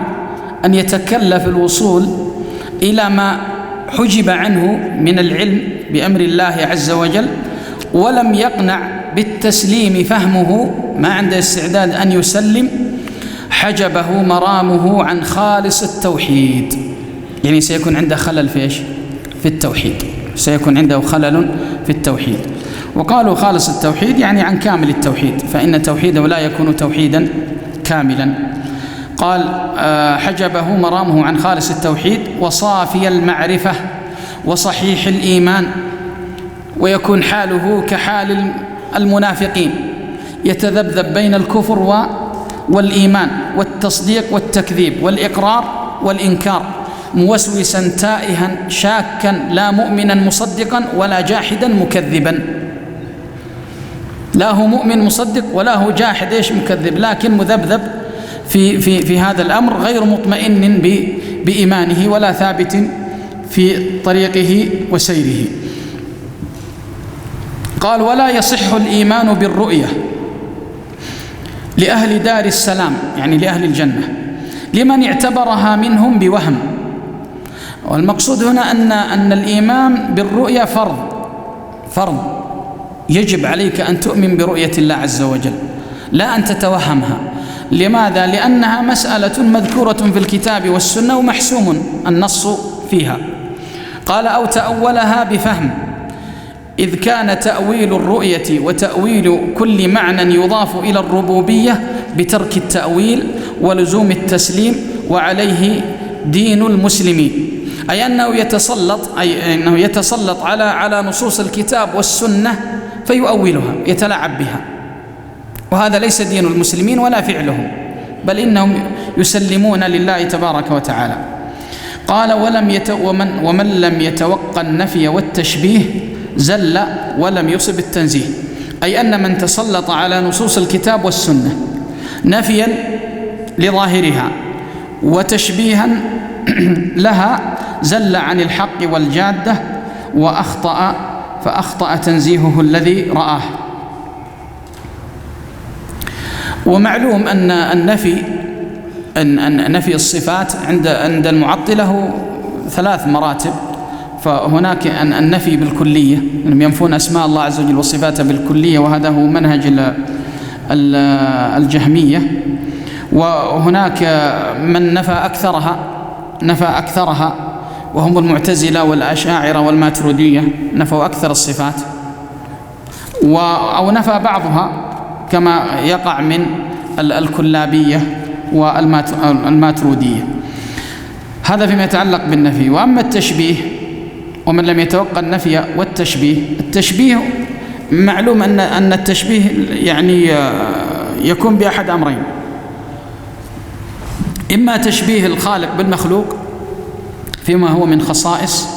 أن يتكلف الوصول إلى ما حجب عنه من العلم بأمر الله عز وجل، ولم يقنع بالتسليم فهمه، ما عنده استعداد أن يسلم، حجبه مرامه عن خالص التوحيد، يعني سيكون عنده خلل في إيش؟ في التوحيد، سيكون عنده خلل في التوحيد. وقالوا خالص التوحيد يعني عن كامل التوحيد، فإن توحيده لا يكون توحيدا كاملا. قال حجبه مرامه عن خالص التوحيد وصافي المعرفة وصحيح الإيمان، ويكون حاله كحال المنافقين يتذبذب بين الكفر والإيمان والتصديق والتكذيب والإقرار والإنكار، موسوسا تائها شاكا، لا مؤمنا مصدقا ولا جاحدا مكذبا. لا هو مؤمن مصدق ولا هو جاحد مكذب، لكن مذبذب في هذا الأمر، غير مطمئن بإيمانه ولا ثابت في طريقه وسيره. قال ولا يصح الإيمان بالرؤية لأهل دار السلام، يعني لأهل الجنة، لمن اعتبرها منهم بوهم. والمقصود هنا أن الإيمان بالرؤية فرض، يجب عليك أن تؤمن برؤية الله عز وجل، لا أن تتوهمها. لماذا؟ لأنها مسألة مذكورة في الكتاب والسنة ومحسوم النص فيها. قال أو تأولها بفهم، إذ كان تأويل الرؤية وتأويل كل معنى يضاف إلى الربوبية بترك التأويل ولزوم التسليم، وعليه دين المسلمين، أي أنه يتسلط على نصوص الكتاب والسنة فيؤولها، يتلاعب بها، وهذا ليس دين المسلمين ولا فعلهم، بل إنهم يسلمون لله تبارك وتعالى. قال ومن لم يتوقع النفي والتشبيه زل ولم يصب التنزيه، أي أن من تسلط على نصوص الكتاب والسنة نفيا لظاهرها وتشبيها لها زل عن الحق والجادة فأخطأ تنزيهه الذي رآه. ومعلوم أن نفي الصفات عند المعطلة 3 مراتب. فهناك النفي بالكلية، أنهم ينفون أسماء الله عز وجل وصفاته بالكلية، وهذا هو منهج الجهمية. وهناك من نفى أكثرها وهم المعتزلة والأشاعرة والماتريدية، نفوا أكثر الصفات، أو نفى بعضها كما يقع من الكلابية والماتريدية. هذا فيما يتعلق بالنفي. وأما التشبيه، ومن لم يتوقع النفي والتشبيه، التشبيه معلوم أن التشبيه يعني يكون بأحد أمرين: إما تشبيه الخالق بالمخلوق فيما هو من خصائص،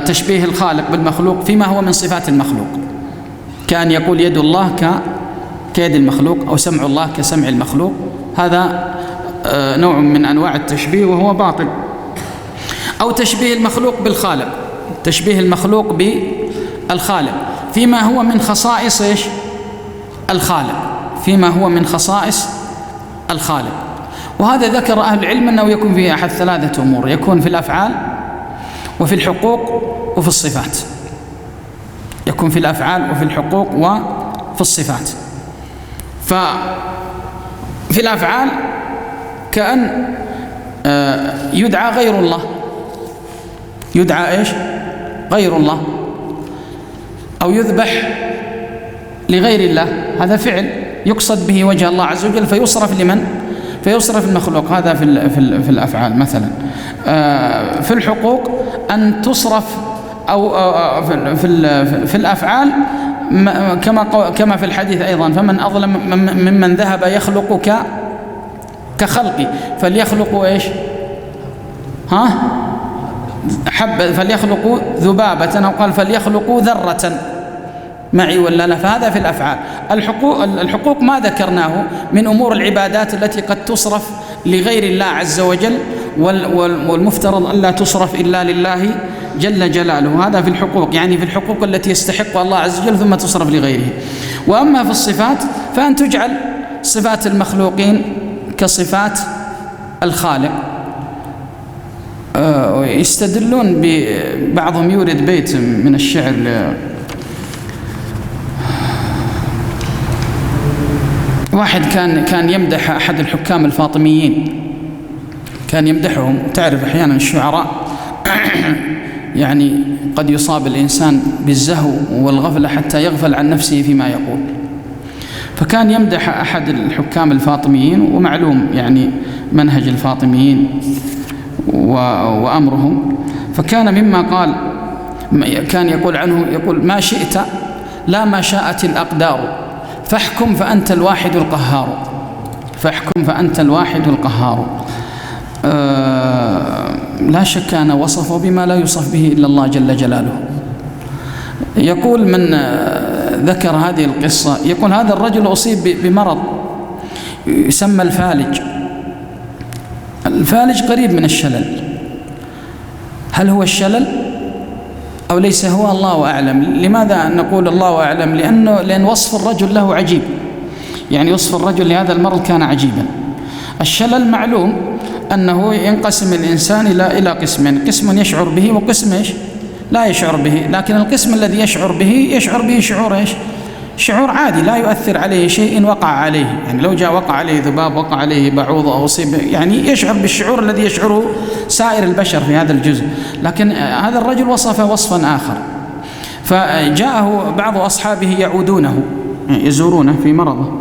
تشبيه الخالق بالمخلوق فيما هو من صفات المخلوق، كأن يقول يد الله كيد المخلوق، أو سمع الله كسمع المخلوق، هذا نوع من أنواع التشبيه وهو باطل. أو تشبيه المخلوق بالخالق، تشبيه المخلوق بالخالق فيما هو من خصائص الخالق، فيما هو من خصائص الخالق. وهذا ذكر أهل العلم أنه يكون فيه أحد 3 أمور: يكون في الأفعال وفي الحقوق وفي الصفات. يكون في الأفعال وفي الحقوق وفي الصفات. ففي الأفعال كأن يدعى غير الله، يدعى غير الله، أو يذبح لغير الله، هذا فعل يقصد به وجه الله عز وجل فيصرف لمن؟ فيصرف المخلوق. هذا في الأفعال مثلا. في الحقوق أن تصرف أو في الأفعال كما في الحديث أيضا: فمن أظلم ممن ذهب يخلق كخلقي فليخلقوا إيش؟ فليخلقوا ذبابة، أو قال فليخلقوا ذرة معي ولا لا. فهذا في الأفعال. الحقوق ما ذكرناه من أمور العبادات التي قد تصرف لغير الله عز وجل، والمفترض أن لا تصرف إلا لله جل جلاله. هذا في الحقوق، يعني في الحقوق التي يستحق الله عز وجل ثم تصرف لغيره. وأما في الصفات فأن تجعل صفات المخلوقين كصفات الخالق. يستدلون بعضهم يورد بيت من الشعر واحد كان يمدح أحد الحكام الفاطميين، كان يمدحهم. تعرف أحيانا الشعراء يعني قد يصاب الإنسان بالزهو والغفلة حتى يغفل عن نفسه فيما يقول. فكان يمدح أحد الحكام الفاطميين، ومعلوم يعني منهج الفاطميين وأمرهم. فكان مما قال، كان يقول عنه، يقول: ما شئت لا ما شاءت الأقدار، فاحكم فأنت الواحد القهار. فاحكم فأنت الواحد القهار. لا شك أن وصفه بما لا يوصف به إلا الله جل جلاله. يقول من ذكر هذه القصة، يقول: هذا الرجل أصيب بمرض يسمى الفالج. الفالج قريب من الشلل. هل هو الشلل أو ليس هو؟ الله أعلم. لماذا نقول الله أعلم؟ لأن وصف الرجل له عجيب، يعني وصف الرجل لهذا المرض كان عجيبا. الشلل معلوم أنه ينقسم الإنسان إلى قسمين: قسم يشعر به وقسم لا يشعر به. لكن القسم الذي يشعر به شعور إيش؟ شعور عادي لا يؤثر عليه شيء وقع عليه. يعني لو جاء وقع عليه ذباب، وقع عليه بعوض أو أصيب، يعني يشعر بالشعور الذي يشعره سائر البشر في هذا الجزء. لكن هذا الرجل وصف وصفا آخر. فجاءه بعض أصحابه يعودونه، يزورونه في مرضه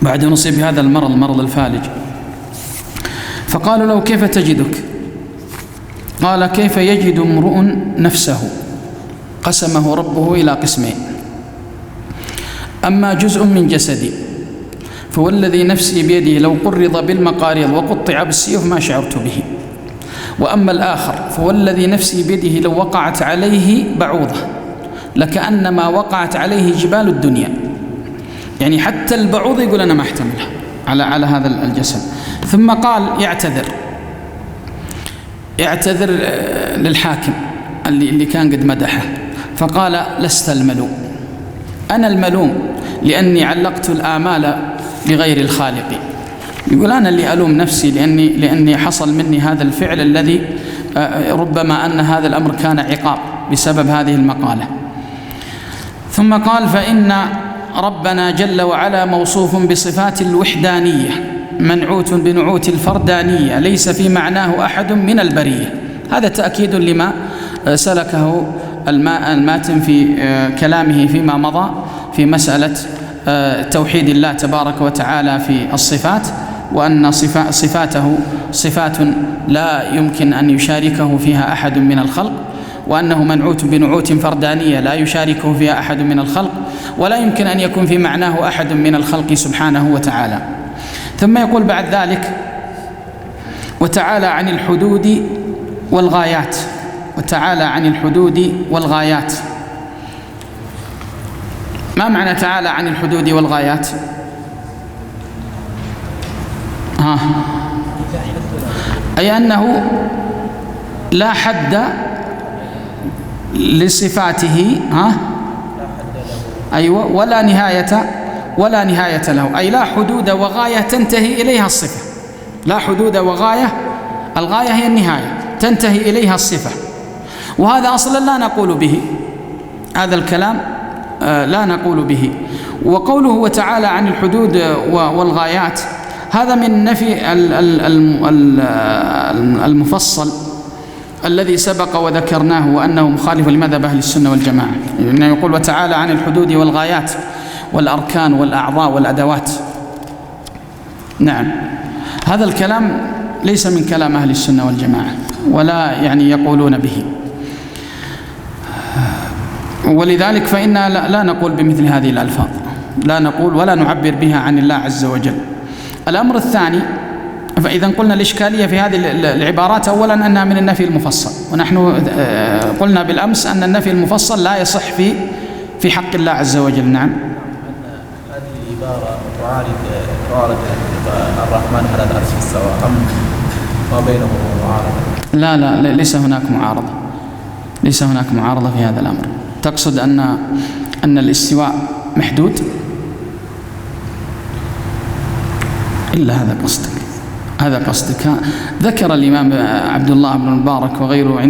بعد أن أصيب بهذا المرض، مرض الفالج. فقالوا له: كيف تجدك؟ قال: كيف يجد امرؤ نفسه قسمه ربه إلى قسمين: أما جزء من جسدي فوالذي نفسي بيده لو قرض بالمقاريض وقطع بالسيوف ما شعرت به، وأما الآخر فوالذي نفسي بيده لو وقعت عليه بعوضة لكأنما وقعت عليه جبال الدنيا. يعني حتى البعوض يقول أنا ما أحتملها على هذا الجسد. ثم قال يعتذر للحاكم اللي كان قد مدحه، فقال: لست الملوم، أنا الملوم لأني علقت الآمال بغير الخالق. يقول: أنا اللي ألوم نفسي لأني حصل مني هذا الفعل الذي ربما أن هذا الأمر كان عقاب بسبب هذه المقالة. ثم قال: فإن ربنا جل وعلا موصوف بصفات الوحدانية منعوت بنعوت الفردانية ليس في معناه أحد من البرية. هذا تأكيد لما سلكه الماتن في كلامه فيما مضى في مسألة توحيد الله تبارك وتعالى في الصفات، وأن صفاته صفات لا يمكن أن يشاركه فيها أحد من الخلق، وأنه منعوت بنعوت فردانية لا يشاركه فيها أحد من الخلق، ولا يمكن أن يكون في معناه أحد من الخلق سبحانه وتعالى. ثم يقول بعد ذلك: وتعالى عن الحدود والغايات. وتعالى عن الحدود والغايات. ما معنى تعالى عن الحدود والغايات؟ أي أنه لا حد لصفاته، أيوة، ولا نهاية له. أي لا حدود وغاية تنتهي إليها الصفة. لا حدود وغاية، الغاية هي النهاية تنتهي إليها الصفة. وهذا أصلا لا نقول به، هذا الكلام لا نقول به. وقوله وتعالى عن الحدود والغايات هذا من نفي المفصل الذي سبق وذكرناه وأنه مخالف لمذهب أهل السنة والجماعة، لأنه يقول وتعالى عن الحدود والغايات والأركان والأعضاء والأدوات. نعم، هذا الكلام ليس من كلام أهل السنة والجماعة، ولا يعني يقولون به، ولذلك فإنا لا نقول بمثل هذه الألفاظ، لا نقول ولا نعبر بها عن الله عز وجل. الأمر الثاني، فإذا قلنا الإشكالية في هذه العبارات أولا أنها من النفي المفصل، ونحن قلنا بالأمس أن النفي المفصل لا يصح في حق الله عز وجل. نعم، هذه العبارة تعارض الرحمن على العرش استوى أم ما بينه معارضة؟ لا، ليس هناك معارضة، ليس هناك معارضة في هذا الأمر. تقصد أن الاستواء محدود؟ إلا هذا قصدك. ذكر الإمام عبد الله بن المبارك وغيره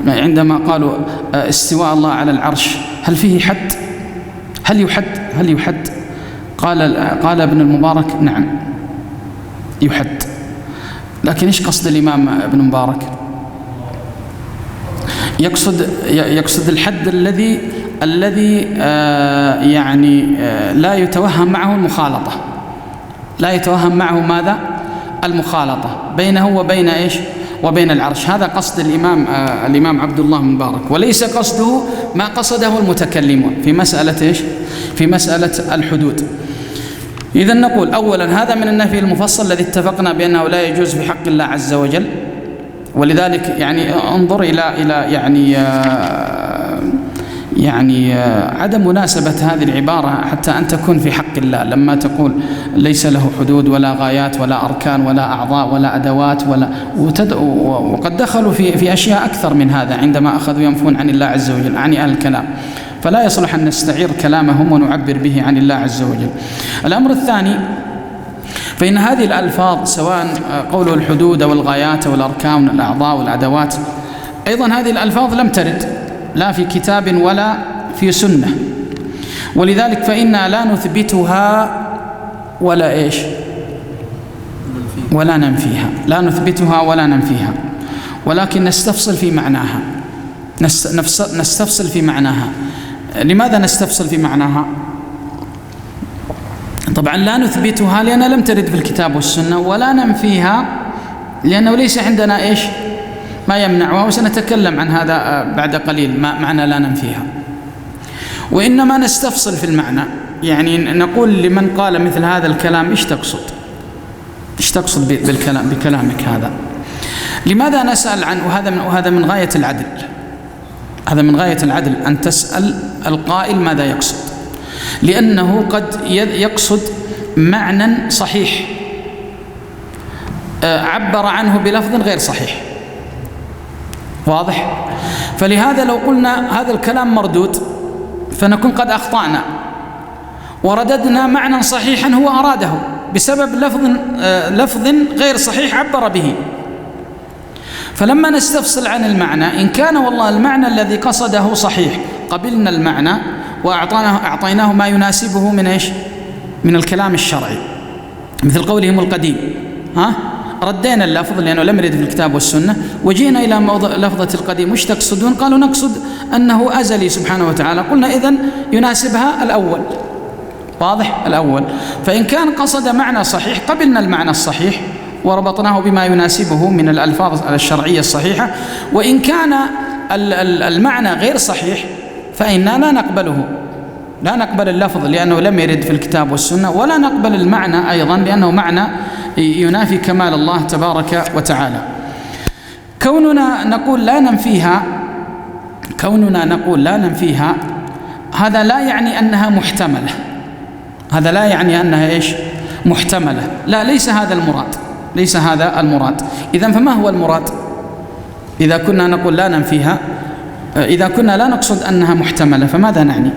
عندما قالوا استواء الله على العرش هل فيه حد؟ هل يحد؟ قال ابن المبارك نعم يحد. لكن إيش قصد الإمام ابن المبارك؟ يقصد الحد الذي يعني لا يتوهم معه المخالطة، لا يتوهم معه ماذا؟ المخالطة بينه وبين إيش؟ وبين العرش. هذا قصد الإمام عبد الله بن مبارك، وليس قصده ما قصده المتكلمون في مسألة إيش؟ في مسألة الحدود. إذن نقول أولا هذا من النفي المفصل الذي اتفقنا بأنه لا يجوز في حق الله عز وجل، ولذلك يعني انظر إلى يعني عدم مناسبة هذه العبارة حتى أن تكون في حق الله، لما تقول ليس له حدود ولا غايات ولا أركان ولا أعضاء ولا أدوات وقد دخلوا في أشياء أكثر من هذا عندما أخذوا ينفون عن الله عز وجل، عن أهل الكلام، فلا يصلح أن نستعير كلامهم ونعبر به عن الله عز وجل. الأمر الثاني، فإن هذه الألفاظ سواء قوله الحدود أو الغايات أو الأركان والأعضاء والأدوات، أيضا هذه الألفاظ لم ترد لا في كتاب ولا في سنة، ولذلك فإنا لا نثبتها ولا إيش؟ ولا ننفيها، لا نثبتها ولا ننفيها، ولكن نستفصل في معناها. نستفصل في معناها. لماذا نستفصل في معناها؟ طبعا لا نثبتها لأنها لم ترد في الكتاب والسنة، ولا ننفيها لأنه ليس عندنا إيش؟ ما يمنعها، وسنتكلم عن هذا بعد قليل ما معنى لا ننفيها. وإنما نستفصل في المعنى، يعني نقول لمن قال مثل هذا الكلام إيش تقصد؟ إيش تقصد بكلامك هذا؟ لماذا نسأل عنه؟ وهذا من غاية العدل، هذا من غاية العدل أن تسأل القائل ماذا يقصد، لأنه قد يقصد معنى صحيح عبر عنه بلفظ غير صحيح، واضح؟ فلهذا لو قلنا هذا الكلام مردود فنكون قد أخطأنا ورددنا معنى صحيحا هو أراده بسبب لفظ غير صحيح عبر به. فلما نستفصل عن المعنى، إن كان والله المعنى الذي قصده صحيح قبلنا المعنى وأعطيناه ما يناسبه من إيش؟ من الكلام الشرعي، مثل قولهم القديم، ردينا اللفظ لأنه لم يرد في الكتاب والسنة، وجينا إلى موضع لفظة القديم، وش تقصدون؟ قالوا نقصد أنه أزلي سبحانه وتعالى. قلنا إذن يناسبها الأول، واضح؟ الأول. فإن كان قصد معنى صحيح قبلنا المعنى الصحيح وربطناه بما يناسبه من الألفاظ الشرعية الصحيحة، وإن كان المعنى غير صحيح فإننا لا نقبل اللفظ لأنه لم يرد في الكتاب والسنة، ولا نقبل المعنى أيضا لأنه معنى ينافي كمال الله تبارك وتعالى. كوننا نقول لا ننفيها هذا لا يعني أنها محتملة، هذا لا يعني أنها إيش؟ محتملة. لا، ليس هذا المراد. إذن فما هو المراد؟ إذا كنا نقول لا ننفيها، إذا كنا لا نقصد أنها محتملة، فماذا نعني؟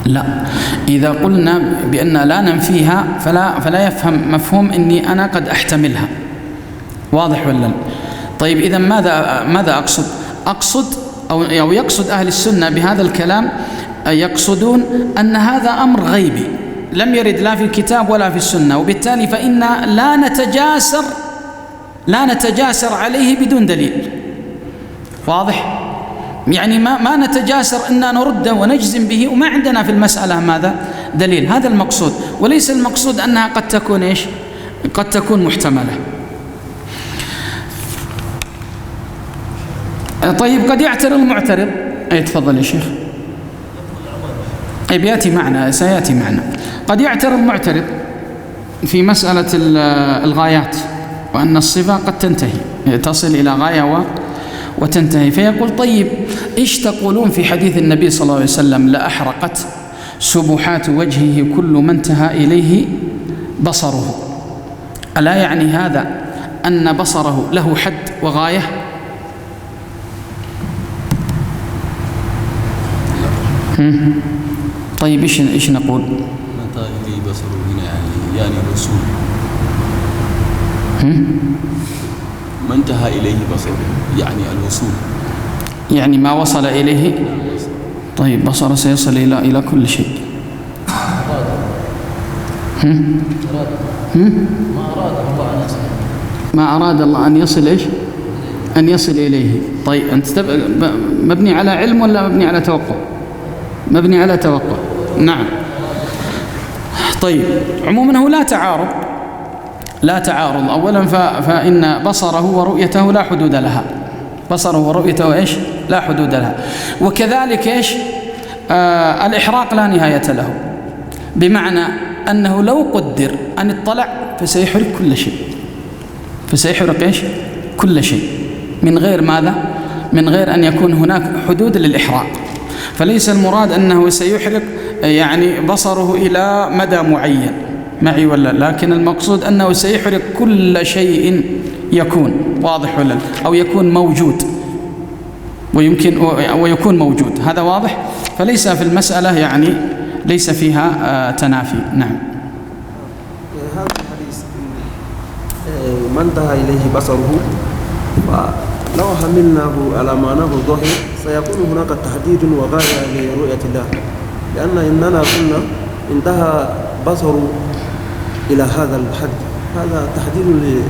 لا، إذا قلنا بأن لا ننفيها فلا يفهم مفهوم أني أنا قد أحتملها، واضح ولا لا؟ طيب إذا ماذا أقصد أو يقصد أهل السنة بهذا الكلام، يقصدون أن هذا أمر غيبي لم يرد لا في الكتاب ولا في السنة، وبالتالي فإنا لا نتجاسر عليه بدون دليل، واضح؟ يعني ما نتجاسر أن نرده ونجزم به وما عندنا في المسألة ماذا دليل. هذا المقصود، وليس المقصود أنها قد تكون إيش؟ قد تكون محتملة. طيب قد يعترض المعترض. أي تفضل يا شيخ. أي بيأتي معنا، سيأتي معنا. قد يعترض المعترض في مسألة الغايات، وأن الصفة قد تنتهي، تصل إلى غاية وتنتهي، فيقول طيب إيش تقولون في حديث النبي صلى الله عليه وسلم لأحرقت سبحات وجهه كل ما انتهى إليه بصره؟ ألا يعني هذا أن بصره له حد وغاية؟ طيب إيش نقول؟ متى إليه بصره هنا يعني الوصول، ما انتهى إليه بصره يعني الوصول، يعني ما وصل إليه. طيب بصره سيصل إلى كل شيء. ما أراد الله أن يصل إيش؟ أن يصل إليه. طيب أنت مبني على علم ولا مبني على توقع؟ مبني على توقع. نعم. طيب عموما هو لا تعارض. أولا فإن بصره ورؤيته لا حدود لها، بصره ورؤيته إيش؟ لا حدود لها. وكذلك إيش؟ الإحراق لا نهاية له، بمعنى أنه لو قدر أن اطلع فسيحرق كل شيء، فسيحرق إيش؟ كل شيء، من غير ماذا؟ من غير أن يكون هناك حدود للإحراق. فليس المراد أنه سيحرق يعني بصره إلى مدى معين، معي ولا؟ لكن المقصود أنه سيحرق كل شيء يكون واضح ولا، أو يكون موجود، ويكون موجود. هذا واضح. فليس في المسألة يعني ليس فيها تنافي. نعم. هذا الحديث من انتهى إليه بصره، فلو حملناه على معناه الظاهر سيكون هناك تحديد وغاية لرؤية الله، لأن إننا قلنا انتهى بصره إلى هذا الحد، هذا تحديد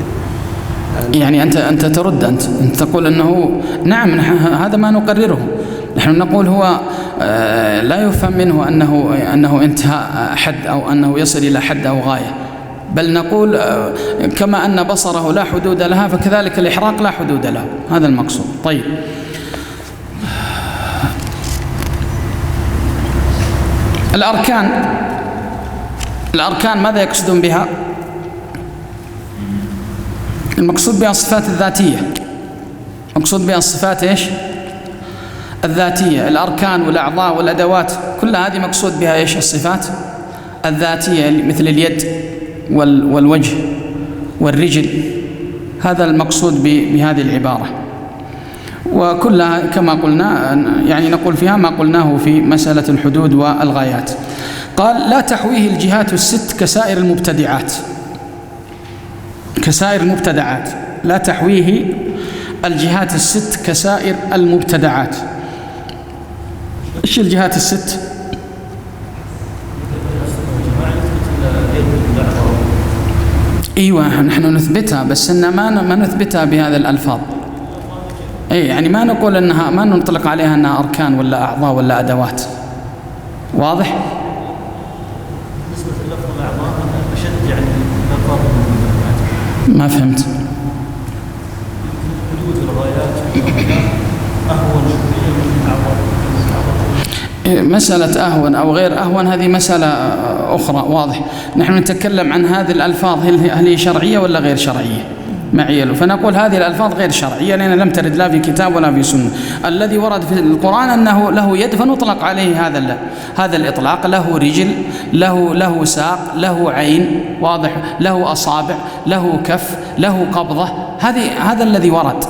يعني أنت ترد، أنت تقول أنه نعم هذا ما نقرره. نحن نقول هو لا يفهم منه أنه انتهى حد أو أنه يصل إلى حد أو غاية، بل نقول كما أن بصره لا حدود لها فكذلك الإحراق لا حدود له. هذا المقصود. طيب الأركان ماذا يقصدون بها؟ المقصود بها الصفات الذاتية، مقصود بها الصفات إيش؟ الذاتية. الأركان والأعضاء والأدوات كل هذه مقصود بها إيش؟ الصفات الذاتية، مثل اليد والوجه والرجل. هذا المقصود بهذه العبارة، وكلها كما قلنا يعني نقول فيها ما قلناه في مسألة الحدود والغايات. قال لا تحويه الجهات الست كسائر المبتدعات، كسائر المبتدعات، لا تحويه الجهات الست كسائر المبتدعات. ايش الجهات الست؟ ايوه نحن نثبتها، بس ان ما نثبتها بهذه الالفاظ. اي يعني ما نقول انها، ما نطلق عليها انها اركان ولا اعضاء ولا ادوات. واضح؟ بالنسبه للفظ الاعضاء اشد يعني الفاظ ما فهمت. حدود الغايات اهون شويه من الاعضاء. مسألة أهون أو غير أهون هذه مسألة أخرى. واضح. نحن نتكلم عن هذه الألفاظ هل هي شرعية ولا غير شرعية معي، فنقول هذه الألفاظ غير شرعية لأن لم ترد لا في كتاب ولا في سنة. الذي ورد في القرآن أنه له يد فنطلق عليه هذا الإطلاق، له رجل، له ساق، له عين، واضح، له أصابع، له كف، له قبضة، هذا الذي ورد.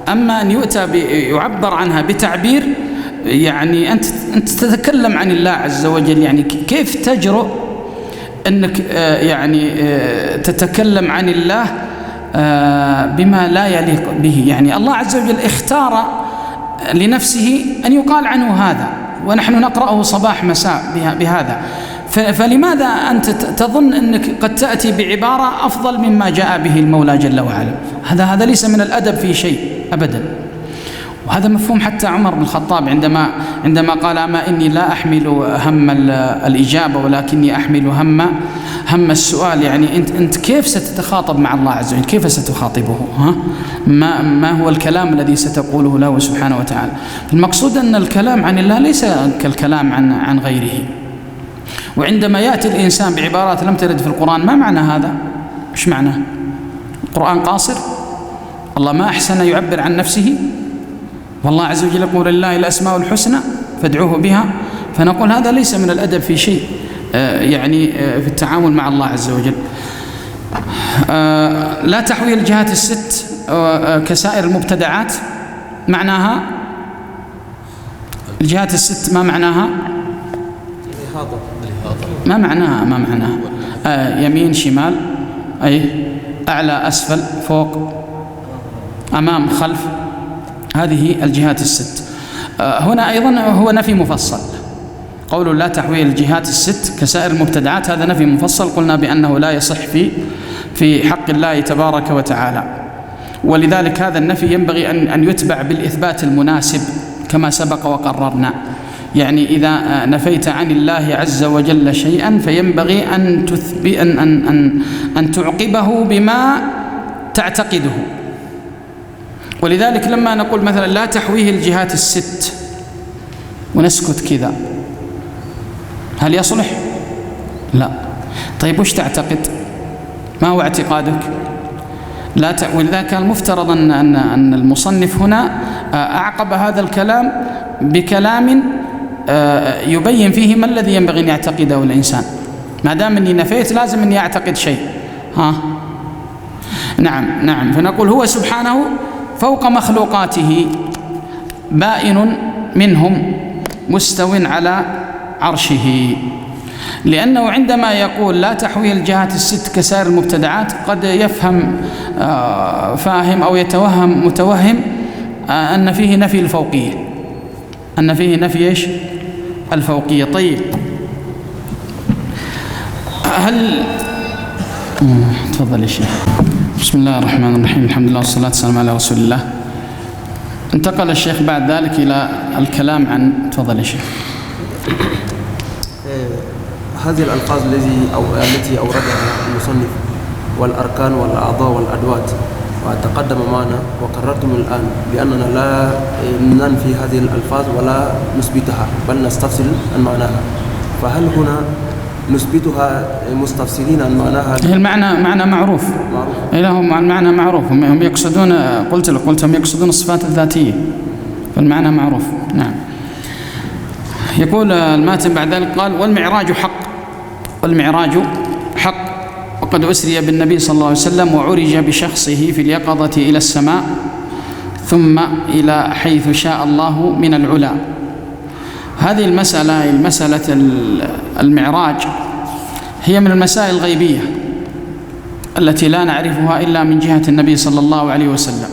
أما أن يؤتى يعبر عنها بتعبير، يعني أنت تتكلم عن الله عز وجل، يعني كيف تجرؤ أنك يعني تتكلم عن الله بما لا يليق به؟ يعني الله عز وجل اختار لنفسه أن يقال عنه هذا، ونحن نقرأه صباح مساء بهذا، فلماذا أنت تظن أنك قد تأتي بعبارة أفضل مما جاء به المولى جل وعلا؟ هذا ليس من الأدب في شيء أبدا. وهذا مفهوم حتى عمر بن الخطاب عندما قال أما إني لا أحمل هم الإجابة ولكني أحمل هم السؤال. يعني أنت كيف ستتخاطب مع الله عز وجل؟ كيف ستخاطبه؟ ما هو الكلام الذي ستقوله له سبحانه وتعالى؟ المقصود أن الكلام عن الله ليس كالكلام عن غيره. وعندما يأتي الإنسان بعبارات لم ترد في القرآن، ما معنى هذا؟ إيش معناه؟ القرآن قاصر؟ الله ما أحسن يعبر عن نفسه؟ والله عز وجل يقول لله الأسماء الحسنى فادعوه بها. فنقول هذا ليس من الأدب في شيء، يعني في التعامل مع الله عز وجل. لا تحوي الجهات الست كسائر المبتدعات. معناها الجهات الست ما معناها؟ ما معناها يمين شمال، أي أعلى أسفل فوق أمام خلف، هذه الجهات الست. هنا أيضا هو نفي مفصل. قول لا تحوي الجهات الست كسائر المبتدعات هذا نفي مفصل، قلنا بأنه لا يصح في حق الله تبارك وتعالى. ولذلك هذا النفي ينبغي أن يتبع بالإثبات المناسب كما سبق وقررنا. يعني إذا نفيت عن الله عز وجل شيئا فينبغي أن تعقبه بما تعتقده. ولذلك لما نقول مثلا لا تحويه الجهات الست ونسكت كذا، هل يصلح؟ لا. طيب وش تعتقد؟ ما هو اعتقادك؟ ولذلك كان المفترض أن المصنف هنا أعقب هذا الكلام بكلام يبين فيه ما الذي ينبغي أن يعتقده الإنسان. ما دام أني نفيت لازم أني أعتقد شيء. نعم. فنقول هو سبحانه فوق مخلوقاته بائن منهم مستو على عرشه. لأنه عندما يقول لا تحوي الجهات الست كسائر المبتدعات قد يفهم فاهم أو يتوهم متوهم أن فيه نفي الفوقية، أن فيه نفي إيش؟ الفوقية. طيب هل تفضل يا شيخ. بسم الله الرحمن الرحيم، الحمد لله والصلاة والسلام على رسول الله. انتقل الشيخ بعد ذلك إلى الكلام عن تفضل يا شيخ. هذه الألفاظ التي أوردها المصنف والأركان والأعضاء والأدوات وتقدم معنا وقررتم الآن بأننا لا ننفي هذه الألفاظ ولا نثبتها بل نستفسر عن معناها، فهل هنا نثبتها مستفسرين عن معناها؟ المعنى معروف. لهم المعنى معروف. هم يقصدون، قلت هم يقصدون الصفات الذاتية، فالمعنى معروف. نعم. يقول الماتن بعد ذلك قال والمعراج حق وقد أسري بالنبي صلى الله عليه وسلم وعرج بشخصه في اليقظة إلى السماء ثم إلى حيث شاء الله من العلا. هذه المسألة المعراج هي من المسائل الغيبية التي لا نعرفها إلا من جهة النبي صلى الله عليه وسلم،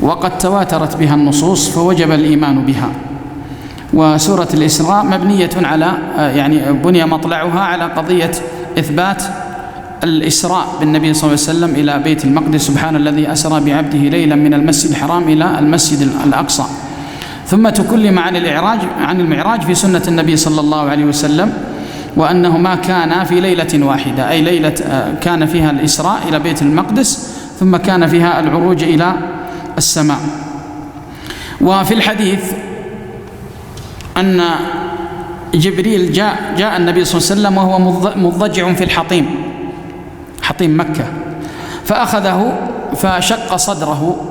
وقد تواترت بها النصوص فوجب الإيمان بها. وسورة الإسراء مبنية على يعني بني مطلعها على قضية إثبات الإسراء بالنبي صلى الله عليه وسلم إلى بيت المقدس، سبحان الذي أسرى بعبده ليلا من المسجد الحرام إلى المسجد الأقصى. ثم تكلم عن المعراج في سنة النبي صلى الله عليه وسلم، وأنه ما كان في ليلة واحدة، أي ليلة كان فيها الإسراء إلى بيت المقدس ثم كان فيها العروج إلى السماء. وفي الحديث أن جبريل جاء النبي صلى الله عليه وسلم وهو مضجع في حطيم مكة، فأخذه فشق صدره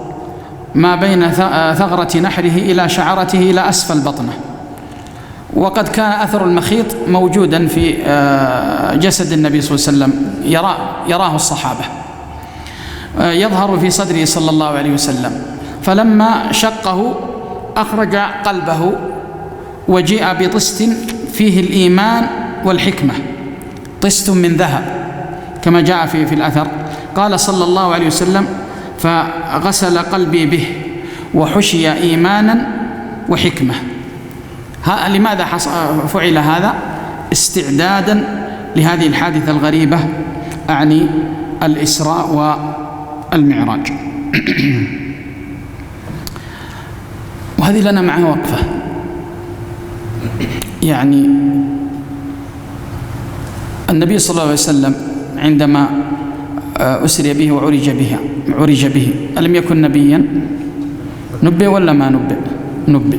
ما بين ثغرة نحره إلى شعرته إلى أسفل بطنه، وقد كان أثر المخيط موجودا في جسد النبي صلى الله عليه وسلم يراه الصحابة، يظهر في صدره صلى الله عليه وسلم. فلما شقه أخرج قلبه وجيء بطست فيه الإيمان والحكمة، طست من ذهب كما جاء في الأثر. قال صلى الله عليه وسلم فغسل قلبي به وحشي إيمانا وحكمة. لماذا فعل هذا؟ استعدادا لهذه الحادثة الغريبة، أعني الإسراء والمعراج. وهذه لنا معها وقفة. يعني النبي صلى الله عليه وسلم عندما أسري به وعرج به ألم يكن نبيا؟ نبئ ولا ما نبئ؟ نبئ.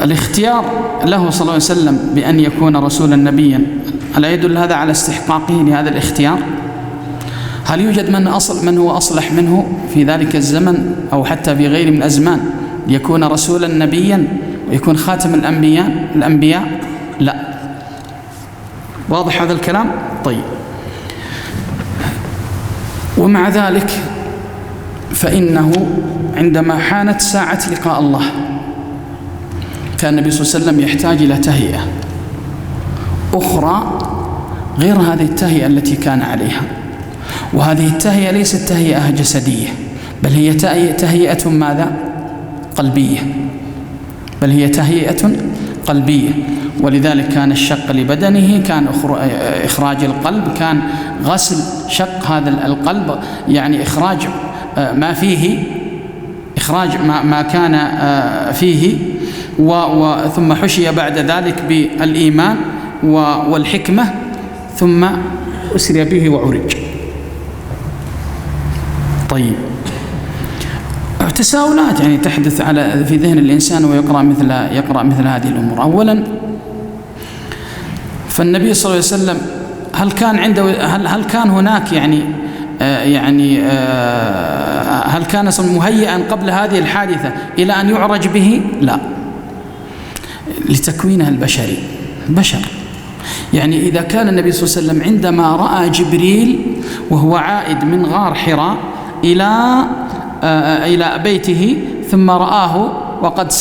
الاختيار له صلى الله عليه وسلم بأن يكون رسولا نبيا، ألا يدل هذا على استحقاقه لهذا الاختيار؟ هل يوجد من هو أصلح منه في ذلك الزمن أو حتى في غير من الأزمان ليكون رسولا نبيا ويكون خاتم الأنبياء؟ لا. واضح هذا الكلام؟ طيب. ومع ذلك فإنه عندما حانت ساعة لقاء الله كان النبي صلى الله عليه وسلم يحتاج إلى تهيئة أخرى غير هذه التهيئة التي كان عليها. وهذه التهيئة ليست تهيئة جسدية، بل هي تهيئة ماذا؟ قلبية. بل هي تهيئة قلبية. ولذلك كان الشق لبدنه، كان إخراج القلب، كان غسل شق هذا القلب، يعني إخراج ما فيه، إخراج ما كان فيه، ثم حشي بعد ذلك بالإيمان والحكمة، ثم أسري به وعرج. طيب، تساؤلات يعني تحدث في ذهن الإنسان ويقرأ مثل هذه الأمور. أولا، فالنبي صلى الله عليه وسلم هل كان هناك هل كان مهيئا قبل هذه الحادثة إلى أن يعرج به؟ لا، لتكوينه البشري، بشر. يعني إذا كان النبي صلى الله عليه وسلم عندما رأى جبريل وهو عائد من غار حراء إلى بيته، ثم رآه وقد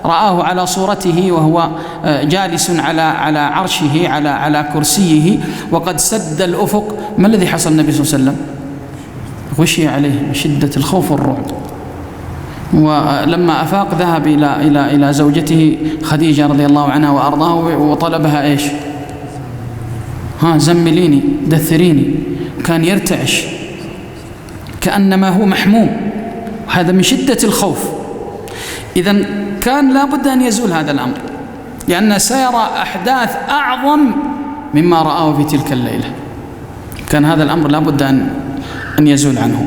رآه على صورته وهو جالس على عرشه على كرسيه وقد سد الأفق، ما الذي حصل النبي صلى الله عليه وسلم؟ غشي عليه من شدة الخوف والرعب. ولما أفاق ذهب إلى زوجته خديجة رضي الله عنها وأرضاه وطلبها إيش؟ زمليني، دثريني. كان يرتعش كأنما هو محموم، وهذا من شدة الخوف. إذن كان لا بد أن يزول هذا الأمر، لأن سيرى أحداث أعظم مما رآه في تلك الليلة. كان هذا الأمر لا بد أن يزول عنه.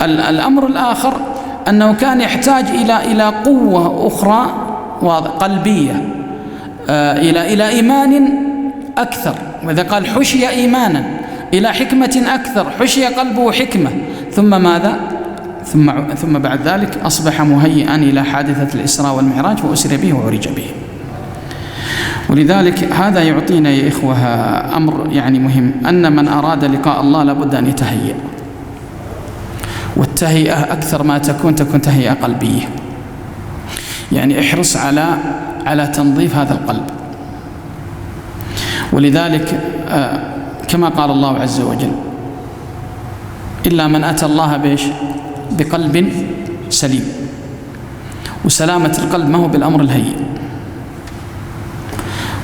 الأمر الآخر أنه كان يحتاج إلى قوة أخرى قلبية، إلى إيمان أكثر. وإذا قال حشي إيمانا إلى حكمة أكثر، حشي قلبه حكمة، ثم ماذا؟ ثم بعد ذلك أصبح مهيئا إلى حادثة الإسراء والمعراج وأسري به وعرج به. ولذلك هذا يعطينا يا إخوة أمر يعني مهم، أن من أراد لقاء الله لابد أن يتهيأ، والتهيئة أكثر ما تكون تهيئة قلبية. يعني احرص على تنظيف هذا القلب. ولذلك كما قال الله عز وجل: إلا من أتى الله بقلب سليم. وسلامة القلب ما هو بالأمر الهين.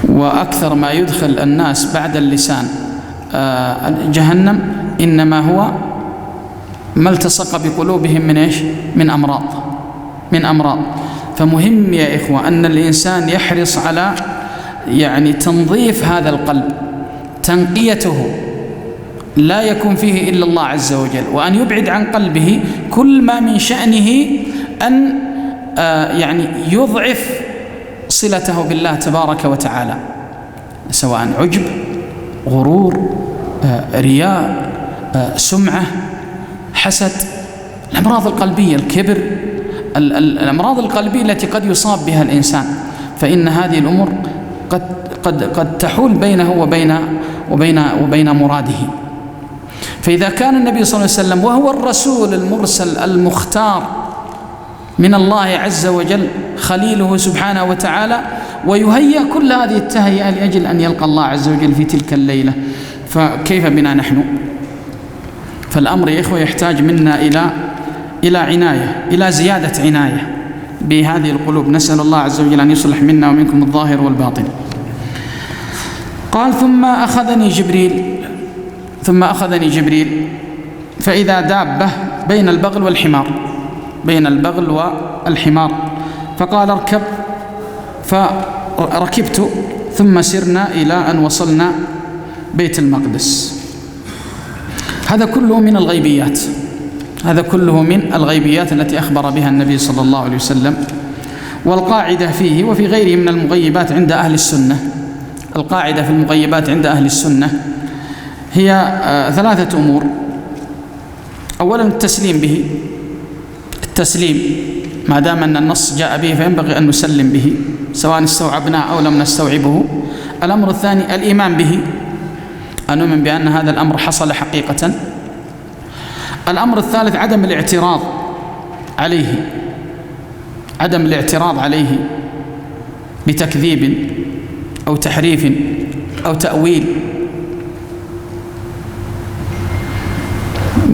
وأكثر ما يدخل الناس بعد اللسان جهنم إنما هو ما التصق بقلوبهم من إيش؟ من أمراض. فمهم يا إخوة أن الإنسان يحرص على يعني تنظيف هذا القلب، تنقيته، لا يكون فيه إلا الله عز وجل، وأن يبعد عن قلبه كل ما من شأنه أن يعني يضعف صلته بالله تبارك وتعالى، سواء عجب، غرور، رياء، سمعة، حسد، الأمراض القلبية، الكبر، الأمراض القلبية التي قد يصاب بها الإنسان. فإن هذه الأمور قد تحول بينه وبين مراده. فإذا كان النبي صلى الله عليه وسلم وهو الرسول المرسل المختار من الله عز وجل، خليله سبحانه وتعالى، ويهيأ كل هذه التهيئة لأجل أن يلقى الله عز وجل في تلك الليلة، فكيف بنا نحن؟ فالأمر يا إخوة يحتاج منا إلى عناية، إلى زيادة عناية بهذه القلوب. نسأل الله عز وجل أن يصلح منا ومنكم الظاهر والباطن. قال: ثم أخذني جبريل فإذا دابة بين البغل والحمار. بين البغل والحمار، فقال اركب، فركبت، ثم سرنا إلى أن وصلنا بيت المقدس. هذا كله من الغيبيات، هذا كله من الغيبيات التي أخبر بها النبي صلى الله عليه وسلم. والقاعدة فيه وفي غيره من المغيبات عند أهل السنة، القاعدة في المغيبات عند أهل السنة هي 3 أمور. أولا التسليم به، التسليم ما دام أن النص جاء به فينبغي أن نسلم به سواء استوعبناه أو لم نستوعبه. الأمر الثاني الإيمان به، أن نؤمن بأن هذا الأمر حصل حقيقة. الأمر الثالث عدم الاعتراض عليه، عدم الاعتراض عليه بتكذيب أو تحريف أو تأويل.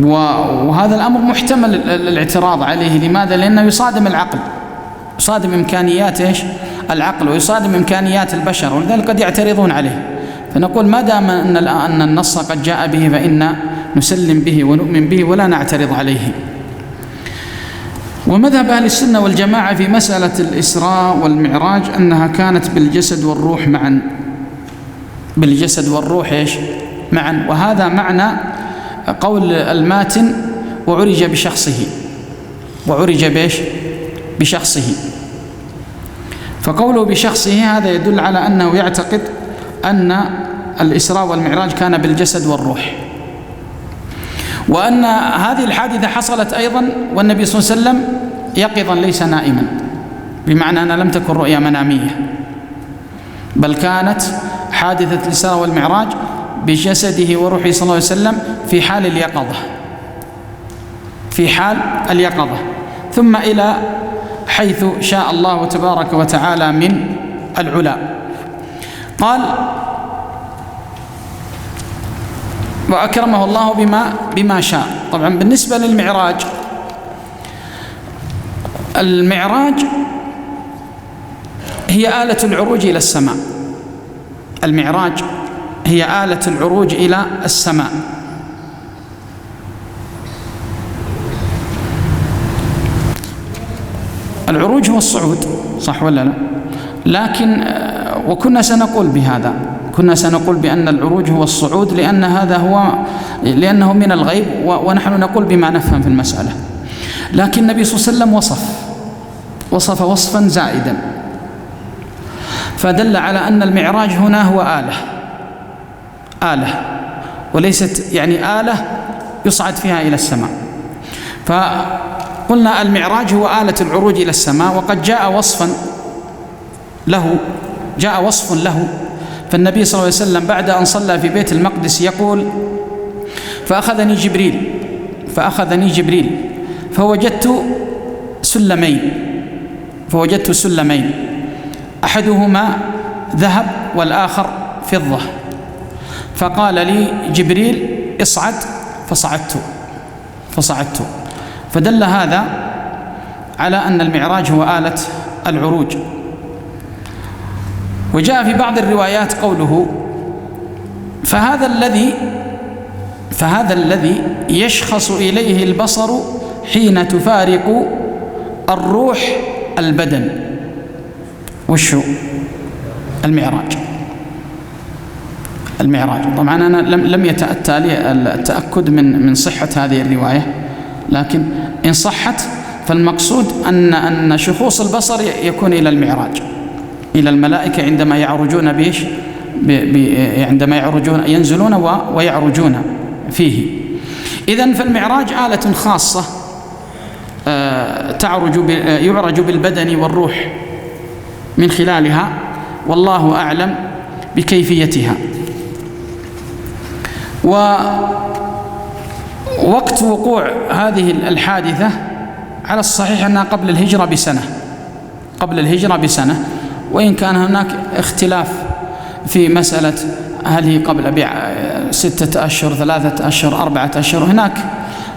وهذا الأمر محتمل الاعتراض عليه. لماذا؟ لأنه يصادم العقل، يصادم إمكانيات العقل ويصادم إمكانيات البشر، ولذلك قد يعترضون عليه. فنقول ما دام أن النص قد جاء به فإن نسلم به ونؤمن به ولا نعترض عليه. ومذهب أهل السنة والجماعة في مسألة الإسراء والمعراج أنها كانت بالجسد والروح معا، بالجسد والروح معا. وهذا معنى قول الماتن وعرج بشخصه، وعرج بشخصه. فقوله بشخصه هذا يدل على أنه يعتقد أن الإسراء والمعراج كان بالجسد والروح، وأن هذه الحادثة حصلت أيضا والنبي صلى الله عليه وسلم يقظا ليس نائما، بمعنى أنها لم تكن رؤيا منامية، بل كانت حادثة الإسراء والمعراج بجسده وروحه صلى الله عليه وسلم في حال اليقظة، في حال اليقظة، ثم إلى حيث شاء الله تبارك وتعالى من العلا. قال وأكرمه الله بما شاء. طبعا بالنسبة للمعراج، المعراج هي آلة العروج إلى السماء، المعراج هي آلة العروج إلى السماء. العروج هو الصعود، صح ولا لا؟ لكن وكنا سنقول بهذا، كنا سنقول بأن العروج هو الصعود، لأن هذا لأنه من الغيب، ونحن نقول بما نفهم في المسألة. لكن النبي صلى الله عليه وسلم وصف وصفا زائدا، فدل على أن المعراج هنا هو آلة وليست يعني آلة يصعد فيها إلى السماء. فقلنا المعراج هو آلة العروج إلى السماء، وقد جاء وصف له. فالنبي صلى الله عليه وسلم بعد أن صلى في بيت المقدس يقول فأخذني جبريل فوجدت سلمين أحدهما ذهب والآخر فضة، فقال لي جبريل اصعد، فصعدت. فدل هذا على أن المعراج هو آلة العروج. وجاء في بعض الروايات قوله فهذا الذي يشخص إليه البصر حين تفارق الروح البدن. وشو المعراج؟ طبعا أنا لم يتأتى لي التأكد من صحة هذه الرواية، لكن إن صحت فالمقصود أن شخوص البصر يكون إلى المعراج، إلى الملائكة عندما يعرجون عندما ينزلون ويعرجون فيه. إذن فالمعراج آلة خاصة يعرج بالبدن والروح من خلالها، والله أعلم بكيفيتها. ووقت وقوع هذه الحادثة على الصحيح أنها قبل الهجرة بسنة، وإن كان هناك اختلاف في مسألة هل هي قبل 6 أشهر 3 أشهر 4 أشهر.